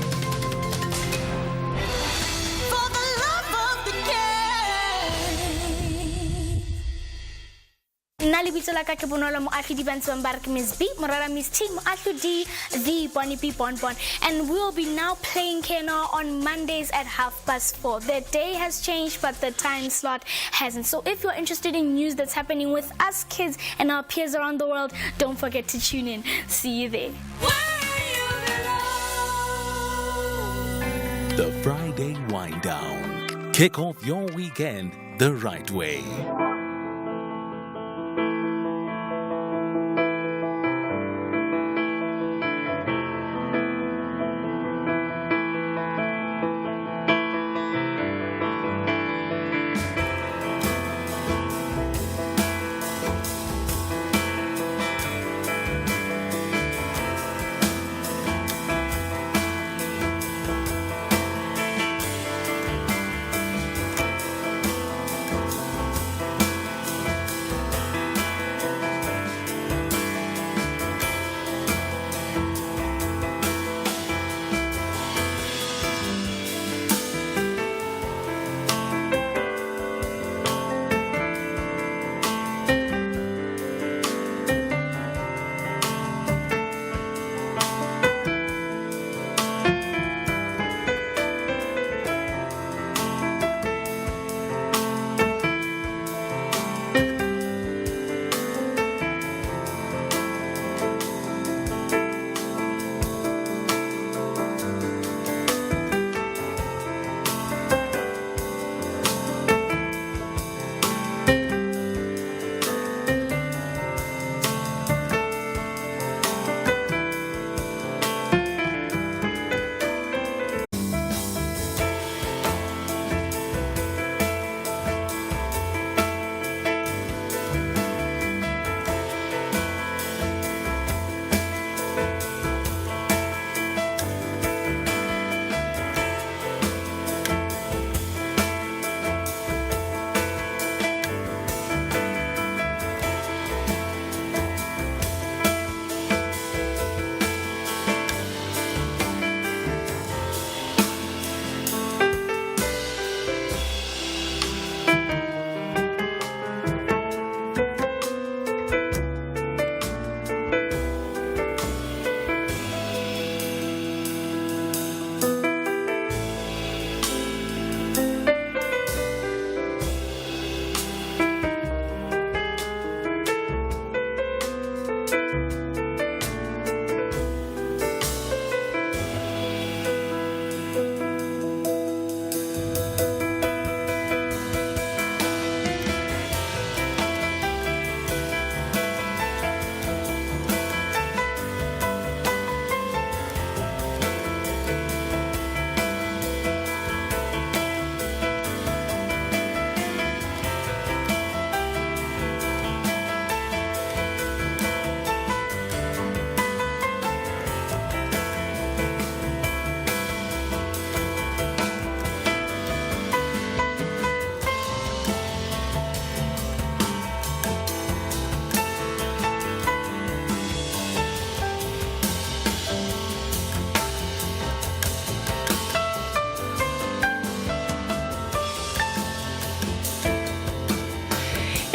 Nalibito la ka ke bonolo mo atlhodi bantse ba mbareke Miss B morara Miss T mo atlhodi the Bonnie B Bonbon, and we'll be now playing Kena on Mondays at 4:30. The day has changed but the time slot hasn't. So if you're interested in news that's happening with us kids and our peers around the world, don't forget to tune in. See you there. The Friday Wind Down. Kick off your weekend the right way.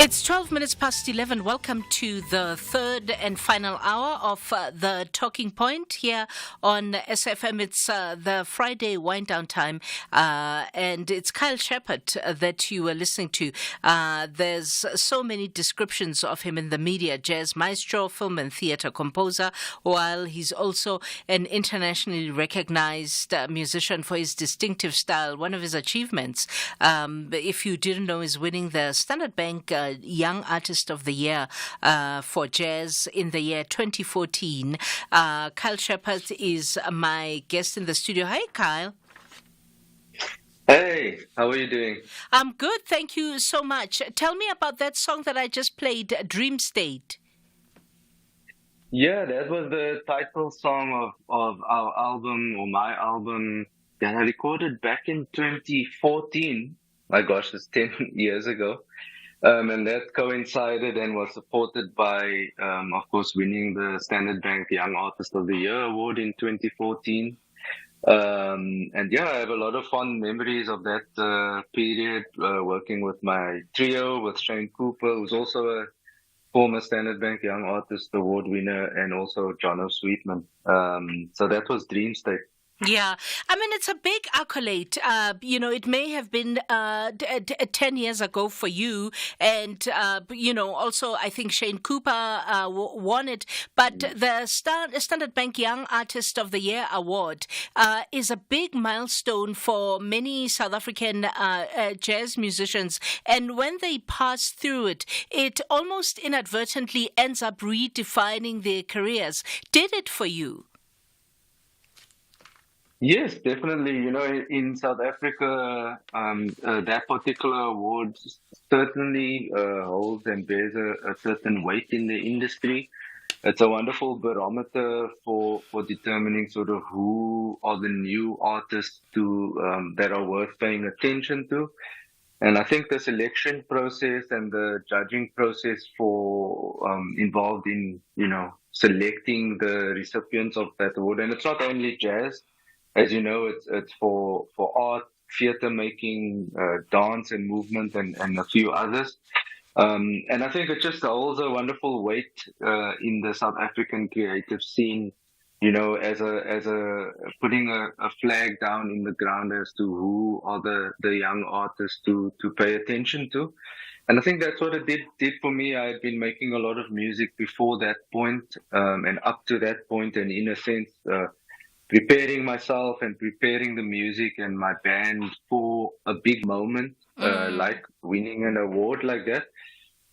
It's 12 minutes past 11. Welcome to the third and final hour of the Talking Point here on SFM. It's the Friday wind down time, and it's Kyle Shepherd that you were listening to. There's so many descriptions of him in the media: jazz maestro, film and theater composer, while he's also an internationally recognized musician for his distinctive style. One of his achievements, if you didn't know, is winning the Standard Bank Young Artist of the Year for jazz in the year 2014. Kyle Shepherd is my guest in the studio. Hi, Kyle. Hey, how are you doing? I'm good, thank you so much. Tell me about that song that I just played, Dream State. Yeah, that was the title song of our album, or my album, that I recorded back in 2014. My gosh, it's 10 years ago. And that coincided and was supported by, of course, winning the Standard Bank Young Artist of the Year award in 2014. And yeah, I have a lot of fond memories of that period, working with my trio, with Shane Cooper, who's also a former Standard Bank Young Artist Award winner, and also Jono Sweetman. So that was Dream State. Yeah, I mean, it's a big accolade. It may have been 10 years ago for you. And, also I think Shane Cooper won it. But the Standard Bank Young Artist of the Year Award is a big milestone for many South African jazz musicians. And when they pass through it, it almost inadvertently ends up redefining their careers. Did it for you? Yes, definitely. In South Africa, that particular award certainly holds and bears a certain weight in the industry. It's a wonderful barometer for determining sort of who are the new artists that are worth paying attention to. And I think the selection process and the judging process involved in, selecting the recipients of that award. And it's not only jazz. As you know, it's for art, theater making, dance and movement, and a few others. And I think it just holds a wonderful weight in the South African creative scene, as a putting a flag down in the ground as to who are the young artists to pay attention to. And I think that's what it did for me. I had been making a lot of music before that point, and up to that point, and in a sense, preparing myself and preparing the music and my band for a big moment, like winning an award like that.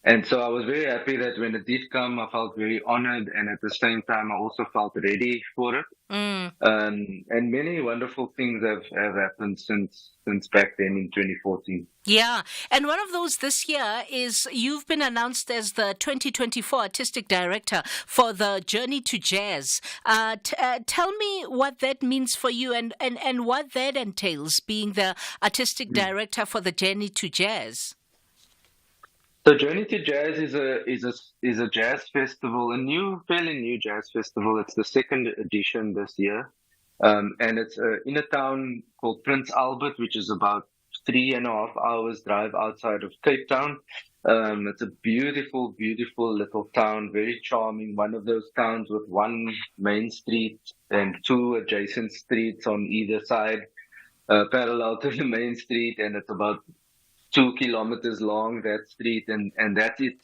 And so I was very happy that when it did come, I felt very honored. And at the same time, I also felt ready for it. And many wonderful things have happened since back then in 2014. Yeah. And one of those this year is you've been announced as the 2024 Artistic Director for the Journey to Jazz. Tell me what that means for you and what that entails, being the Artistic Director for the Journey to Jazz. So Journey to Jazz is a jazz festival, fairly new jazz festival. It's the second edition this year. And it's in a town called Prince Albert, which is about 3.5 hours drive outside of Cape Town. It's a beautiful, beautiful little town, very charming. One of those towns with one main street and two adjacent streets on either side, parallel to the main street. And it's about 2 kilometers long, that street, and that's it,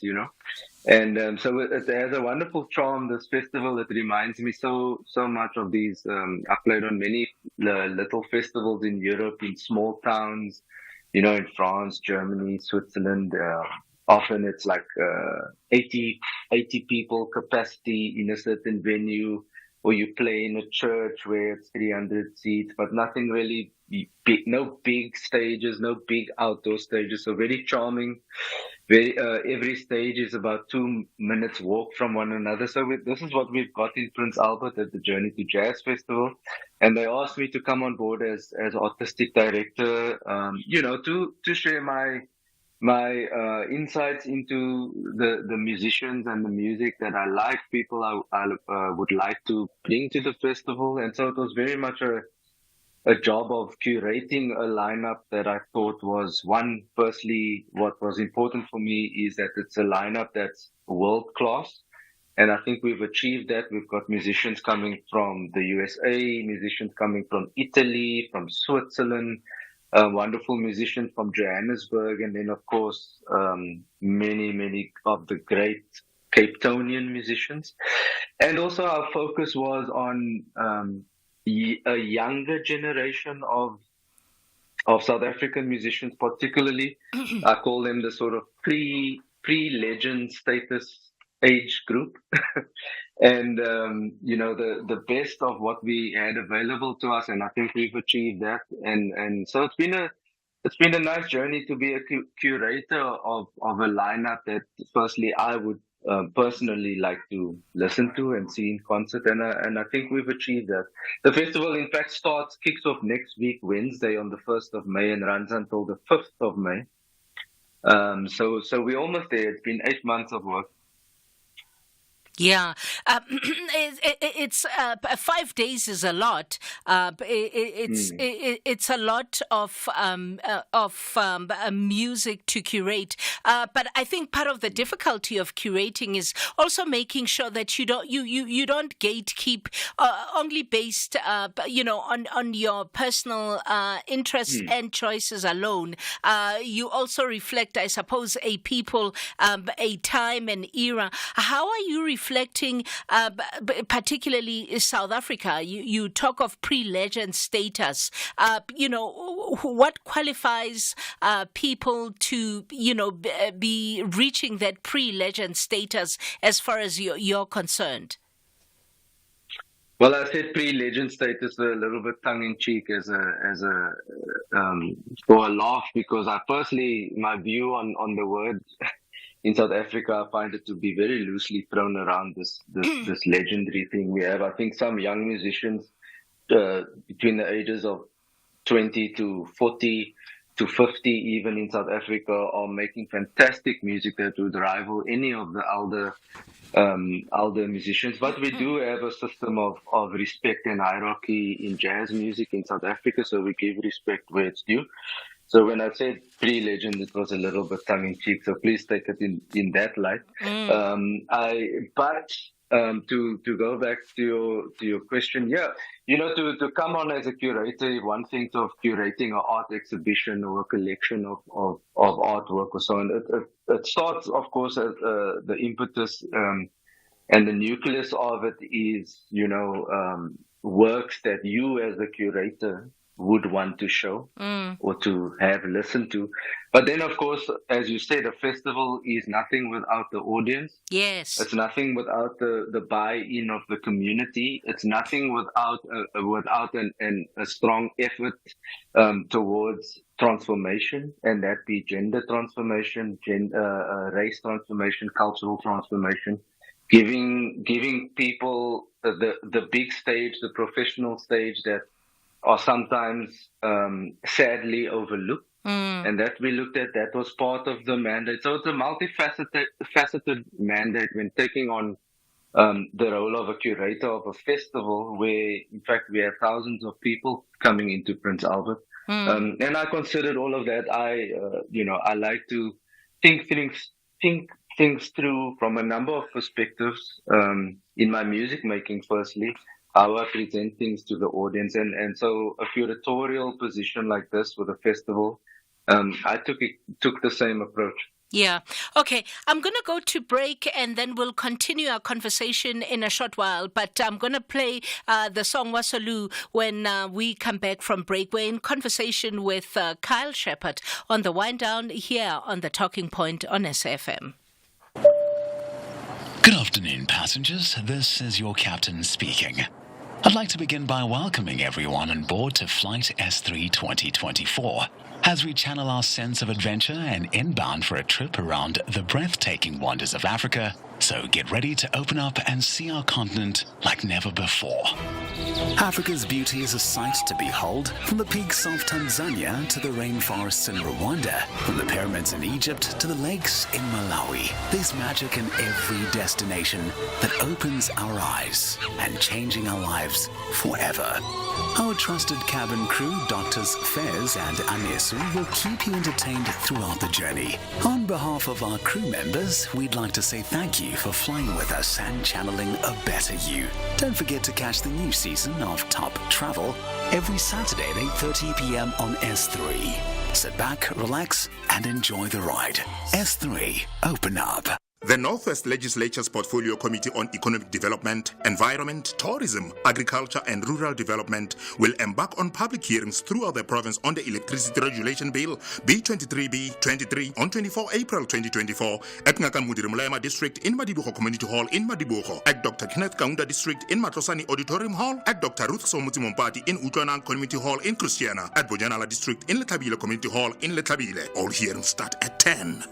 And so it has a wonderful charm, this festival. It reminds me so much of these. I played on many little festivals in Europe, in small towns, in France, Germany, Switzerland. Often it's like 80 people capacity in a certain venue, or you play in a church where it's 300 seats, but nothing really big, no big stages, no big outdoor stages. So very charming. Every stage is about 2 minutes walk from one another. So this is what we've got in Prince Albert at the Journey to Jazz Festival. And they asked me to come on board as artistic director, to share my insights into the musicians and the music that I like, people I would like to bring to the festival. And so it was very much a job of curating a lineup that I thought was firstly, what was important for me is that it's a lineup that's world class. And I think we've achieved that. We've got musicians coming from the USA, musicians coming from Italy, from Switzerland, wonderful musicians from Johannesburg, and then, of course, many of the great Cape Townian musicians. And also our focus was on a younger generation of South African musicians, particularly. I call them the sort of pre-legend status age group. And, the best of what we had available to us, and I think we've achieved that. And so it's been a nice journey to be a curator of a lineup that firstly I would personally like to listen to and see in concert, and I think we've achieved that. The festival, in fact, kicks off next week, Wednesday, on the 1st of May, and runs until the 5th of May. So we're almost there. It's been 8 months of work. Yeah, it's 5 days is a lot. It's a lot of music to curate. But I think part of the difficulty of curating is also making sure that you don't gatekeep only based on your personal interests and choices alone. You also reflect, I suppose, a people, a time, an era. How are you reflecting, particularly South Africa? You talk of pre-legend status. What qualifies people to, be reaching that pre-legend status as far as you're concerned? Well, I said pre-legend status a little bit tongue-in-cheek for a laugh, because I personally, my view on the word in South Africa, I find it to be very loosely thrown around, this legendary thing we have. I think some young musicians between the ages of 20 to 40 to 50, even in South Africa, are making fantastic music that would rival any of the older musicians. But we do have a system of respect and hierarchy in jazz music in South Africa, so we give respect where it's due. So when I said pre-legend, it was a little bit tongue-in-cheek, so please take it in that light. To go back to your question, to come on as a curator, one thing of curating an art exhibition or a collection of artwork or so on. It starts, of course, as the impetus and the nucleus of it is, works that you as a curator would want to show or to have listened to. But then, of course, as you said, a festival is nothing without the audience. Yes. It's nothing without the buy-in of the community. It's nothing without a strong effort towards transformation, and that be gender transformation, race transformation, cultural transformation, giving people the big stage, the professional stage that are sometimes sadly overlooked, and that we looked at. That was part of the mandate. So it's a multifaceted mandate when taking on the role of a curator of a festival, where in fact we have thousands of people coming into Prince Albert. And I considered all of that. I like to think things through from a number of perspectives in my music making. Firstly, how I present things to the audience, and so a curatorial position like this with a festival, I took the same approach. Yeah. Okay. I'm going to go to break, and then we'll continue our conversation in a short while. But I'm going to play the song Wasolu when we come back from break. We're in conversation with Kyle Shepherd on the Wind Down here on the Talking Point on SAFM. Good afternoon, passengers. This is your captain speaking. I'd like to begin by welcoming everyone on board to Flight S3 2024 as we channel our sense of adventure and inbound for a trip around the breathtaking wonders of Africa So get ready to open up and see our continent like never before. Africa's beauty is a sight to behold, from the peaks of Tanzania to the rainforests in Rwanda, from the pyramids in Egypt to the lakes in Malawi. There's magic in every destination that opens our eyes and changing our lives forever. Our trusted cabin crew, Doctors Fez and Anesu, will keep you entertained throughout the journey. On behalf of our crew members, we'd like to say thank you for flying with us and channeling a better you. Don't forget to catch the new season of Top Travel every Saturday at 8:30 p.m. on S3. Sit back, relax, and enjoy the ride. S3, open up. The Northwest Legislature's Portfolio Committee on Economic Development, Environment, Tourism, Agriculture and Rural Development will embark on public hearings throughout the province on the Electricity Regulation Bill B23B23 on 24 April 2024 at Ngaka Mudiri Mulema District in Madibugo Community Hall in Madibugo, at Dr. Kenneth Kaunda District in Matlosane Auditorium Hall, at Dr. Ruth Somuti Mompati in Utlwanang Community Hall in Christiana, at Bojanala District in Letabile Community Hall in Letabile. All hearings start at 10.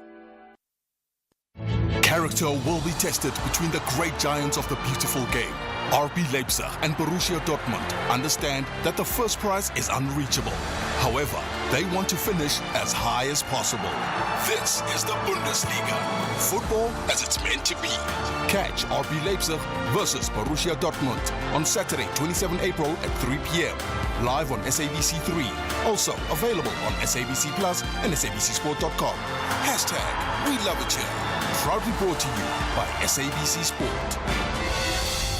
Character will be tested between the great giants of the beautiful game. RB Leipzig and Borussia Dortmund understand that the first prize is unreachable. However, they want to finish as high as possible. This is the Bundesliga. Football as it's meant to be. Catch RB Leipzig versus Borussia Dortmund on Saturday, 27 April at 3 p.m. Live on SABC3. Also available on SABC Plus and SABCSport.com. # We Love It Here. Proudly brought to you by SABC Sport.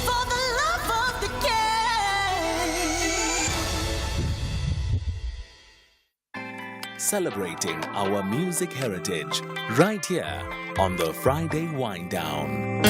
For the love of the game. Celebrating our music heritage right here on the Friday Wind Down.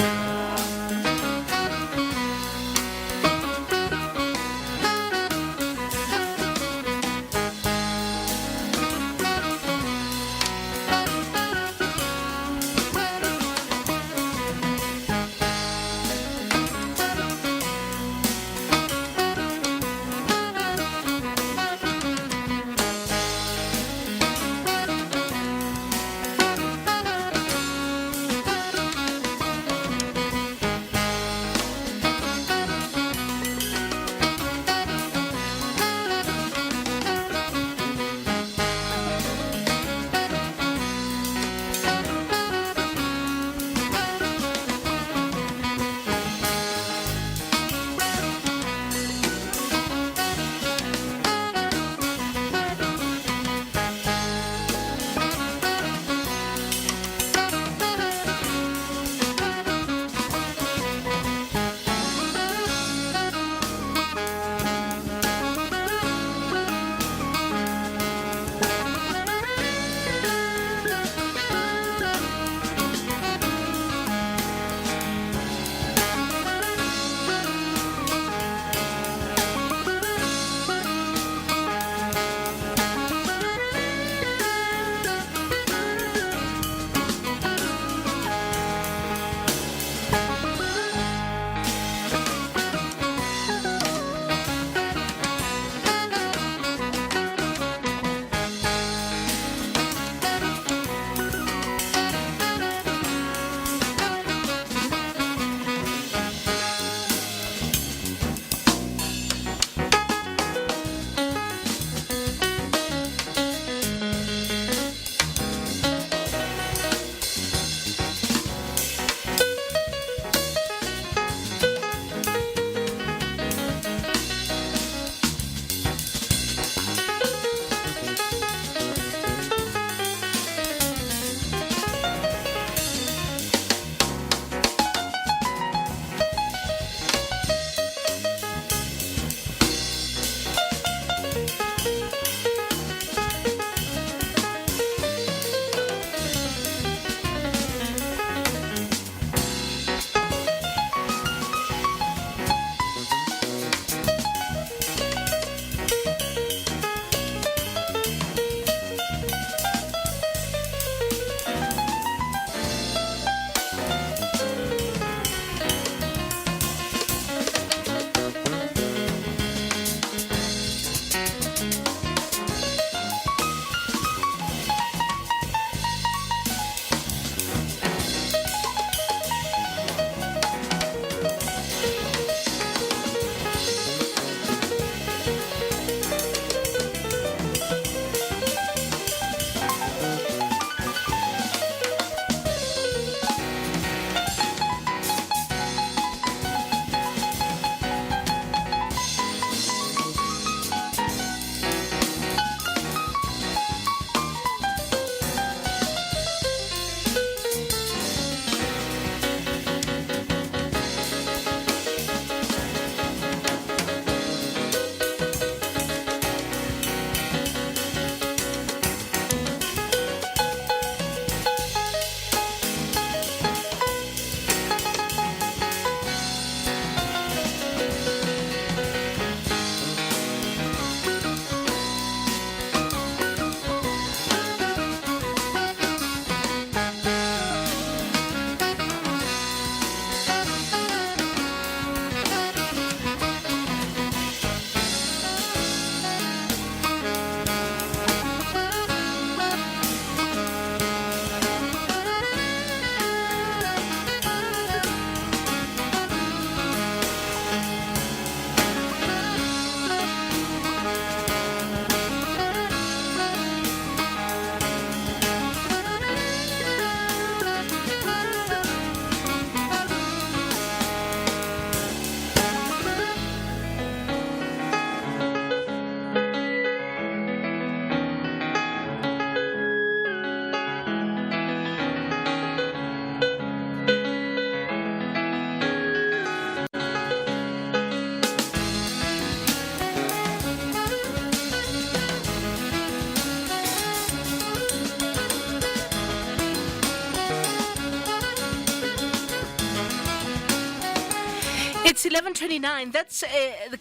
It's 11:29. That's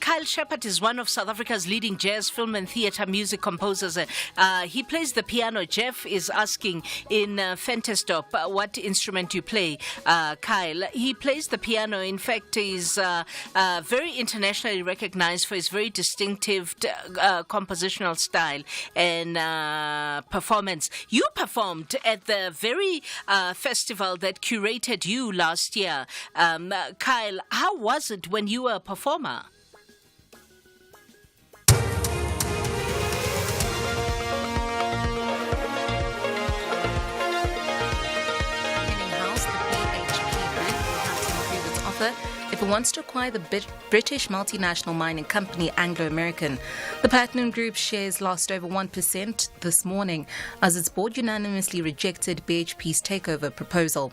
Kyle Shepard is one of South Africa's leading jazz, film, and theatre music composers. He plays the piano. Jeff is asking in Fentestop what instrument you play. Kyle, he plays the piano. In fact, he's very internationally recognized for his very distinctive compositional style and performance. You performed at the very festival that curated you last year. Kyle, how was it when you were a performer? If it wants to acquire the British multinational mining company Anglo American. The Platinum Group shares lost over 1% this morning as its board unanimously rejected BHP's takeover proposal.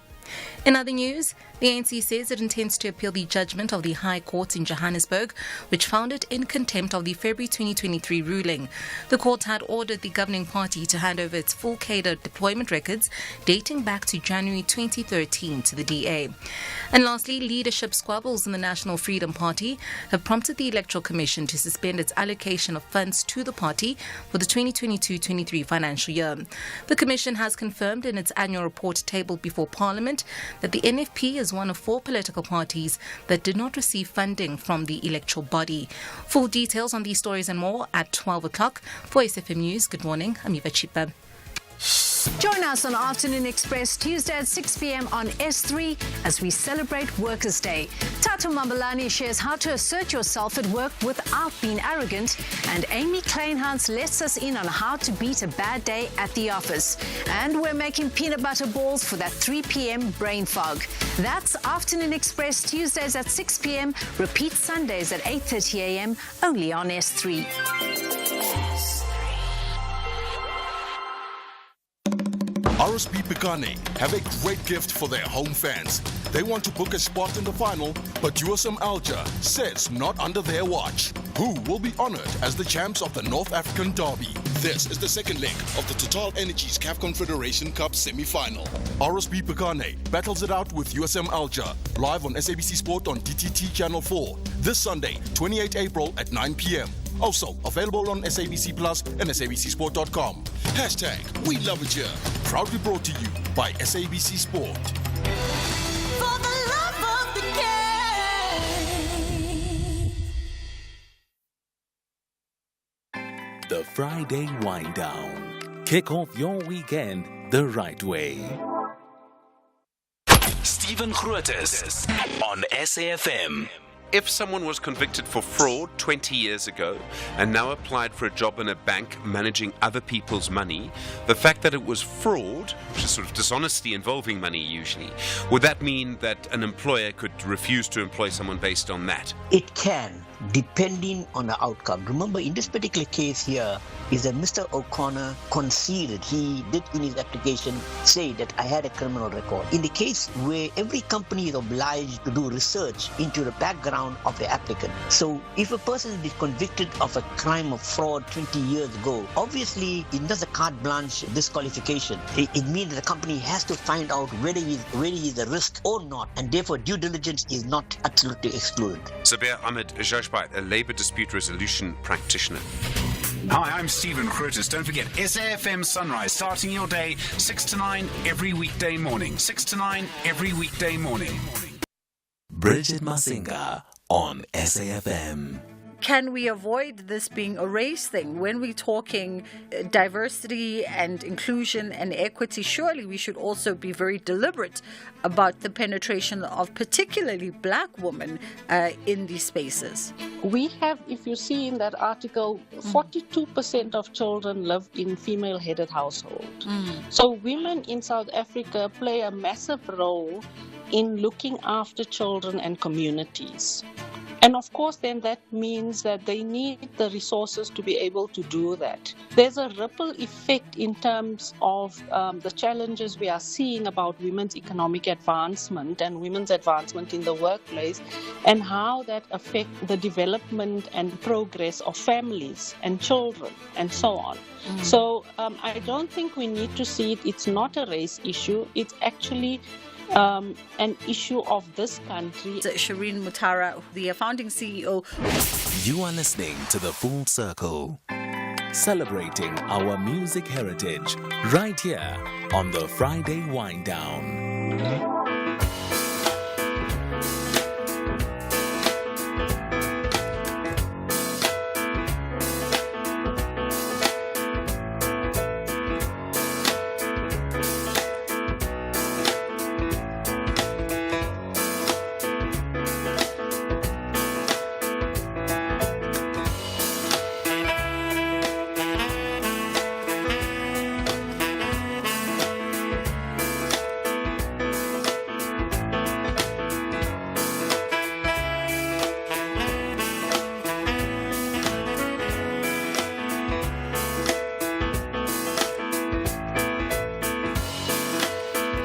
In other news, the ANC says it intends to appeal the judgment of the High Court in Johannesburg, which found it in contempt of the February 2023 ruling. The court had ordered the governing party to hand over its full cadre deployment records dating back to January 2013 to the DA. And lastly, leadership squabbles in the National Freedom Party have prompted the Electoral Commission to suspend its allocation of funds to the party for the 2022-23 financial year. The Commission has confirmed in its annual report tabled before Parliament that the NFP is one of 4 political parties that did not receive funding from the electoral body. Full details on these stories and more at 12 o'clock. For SFM News, good morning. I'm Eva Chipa. Join us on Afternoon Express Tuesday at 6 p.m. on S3 as we celebrate Workers' Day. Cathy Mohlahlana shares how to assert yourself at work without being arrogant, and Amy Kleinhans lets us in on how to beat a bad day at the office. And we're making peanut butter balls for that 3 p.m. brain fog. That's Afternoon Express Tuesdays at 6 p.m. Repeat Sundays at 8:30 a.m. only on S3. RSB Pekane have a great gift for their home fans. They want to book a spot in the final, but USM Alger says not under their watch. Who will be honored as the champs of the North African Derby? This is the second leg of the Total Energies CAF Confederation Cup semi-final. RSB Pekane battles it out with USM Alger, live on SABC Sport on DTT Channel 4, this Sunday, 28 April at 9 p.m. Also available on SABC Plus and SABCSport.com. Hashtag We Love It Here. Proudly brought to you by SABC Sport. For the love of the game. The Friday Wind Down. Kick off your weekend the right way. Stephen Grootes on SAFM. If someone was convicted for fraud 20 years ago and now applied for a job in a bank managing other people's money, the fact that it was fraud, which is sort of dishonesty involving money usually, would that mean that an employer could refuse to employ someone based on that? It can, depending on the outcome. Remember, in this particular case here, is that Mr. O'Connor conceded. He did in his application say that I had a criminal record. In the case where every company is obliged to do research into the background of the applicant. So if a person is convicted of a crime of fraud 20 years ago, obviously it does a carte blanche disqualification. It means the company has to find out whether he is a risk or not, and therefore due diligence is not absolutely excluded. Sabir Ahmed Jajbai, a labour dispute resolution practitioner. Hi, I'm Stephen Grootes. Don't forget SAFM Sunrise, starting your day 6 to 9 every weekday morning. 6 to 9 every weekday morning. Bridget Masinga on SAFM. Can we avoid this being a race thing? When we're talking diversity and inclusion and equity, surely we should also be very deliberate about the penetration of particularly black women in these spaces. We have, if you see in that article, 42% of children live in female-headed households. So women in South Africa play a massive role in looking after children and communities. And of course, then that means that they need the resources to be able to do that. There's a ripple effect in terms of the challenges we are seeing about women's economic advancement and women's advancement in the workplace, and how that affects the development and progress of families and children and so on. So I don't think we need to see it. It's not a race issue. It's actually an issue of this country. Shireen Mutara, the founding CEO. You are listening to The Full Circle, celebrating our music heritage right here on the Friday Wind Down.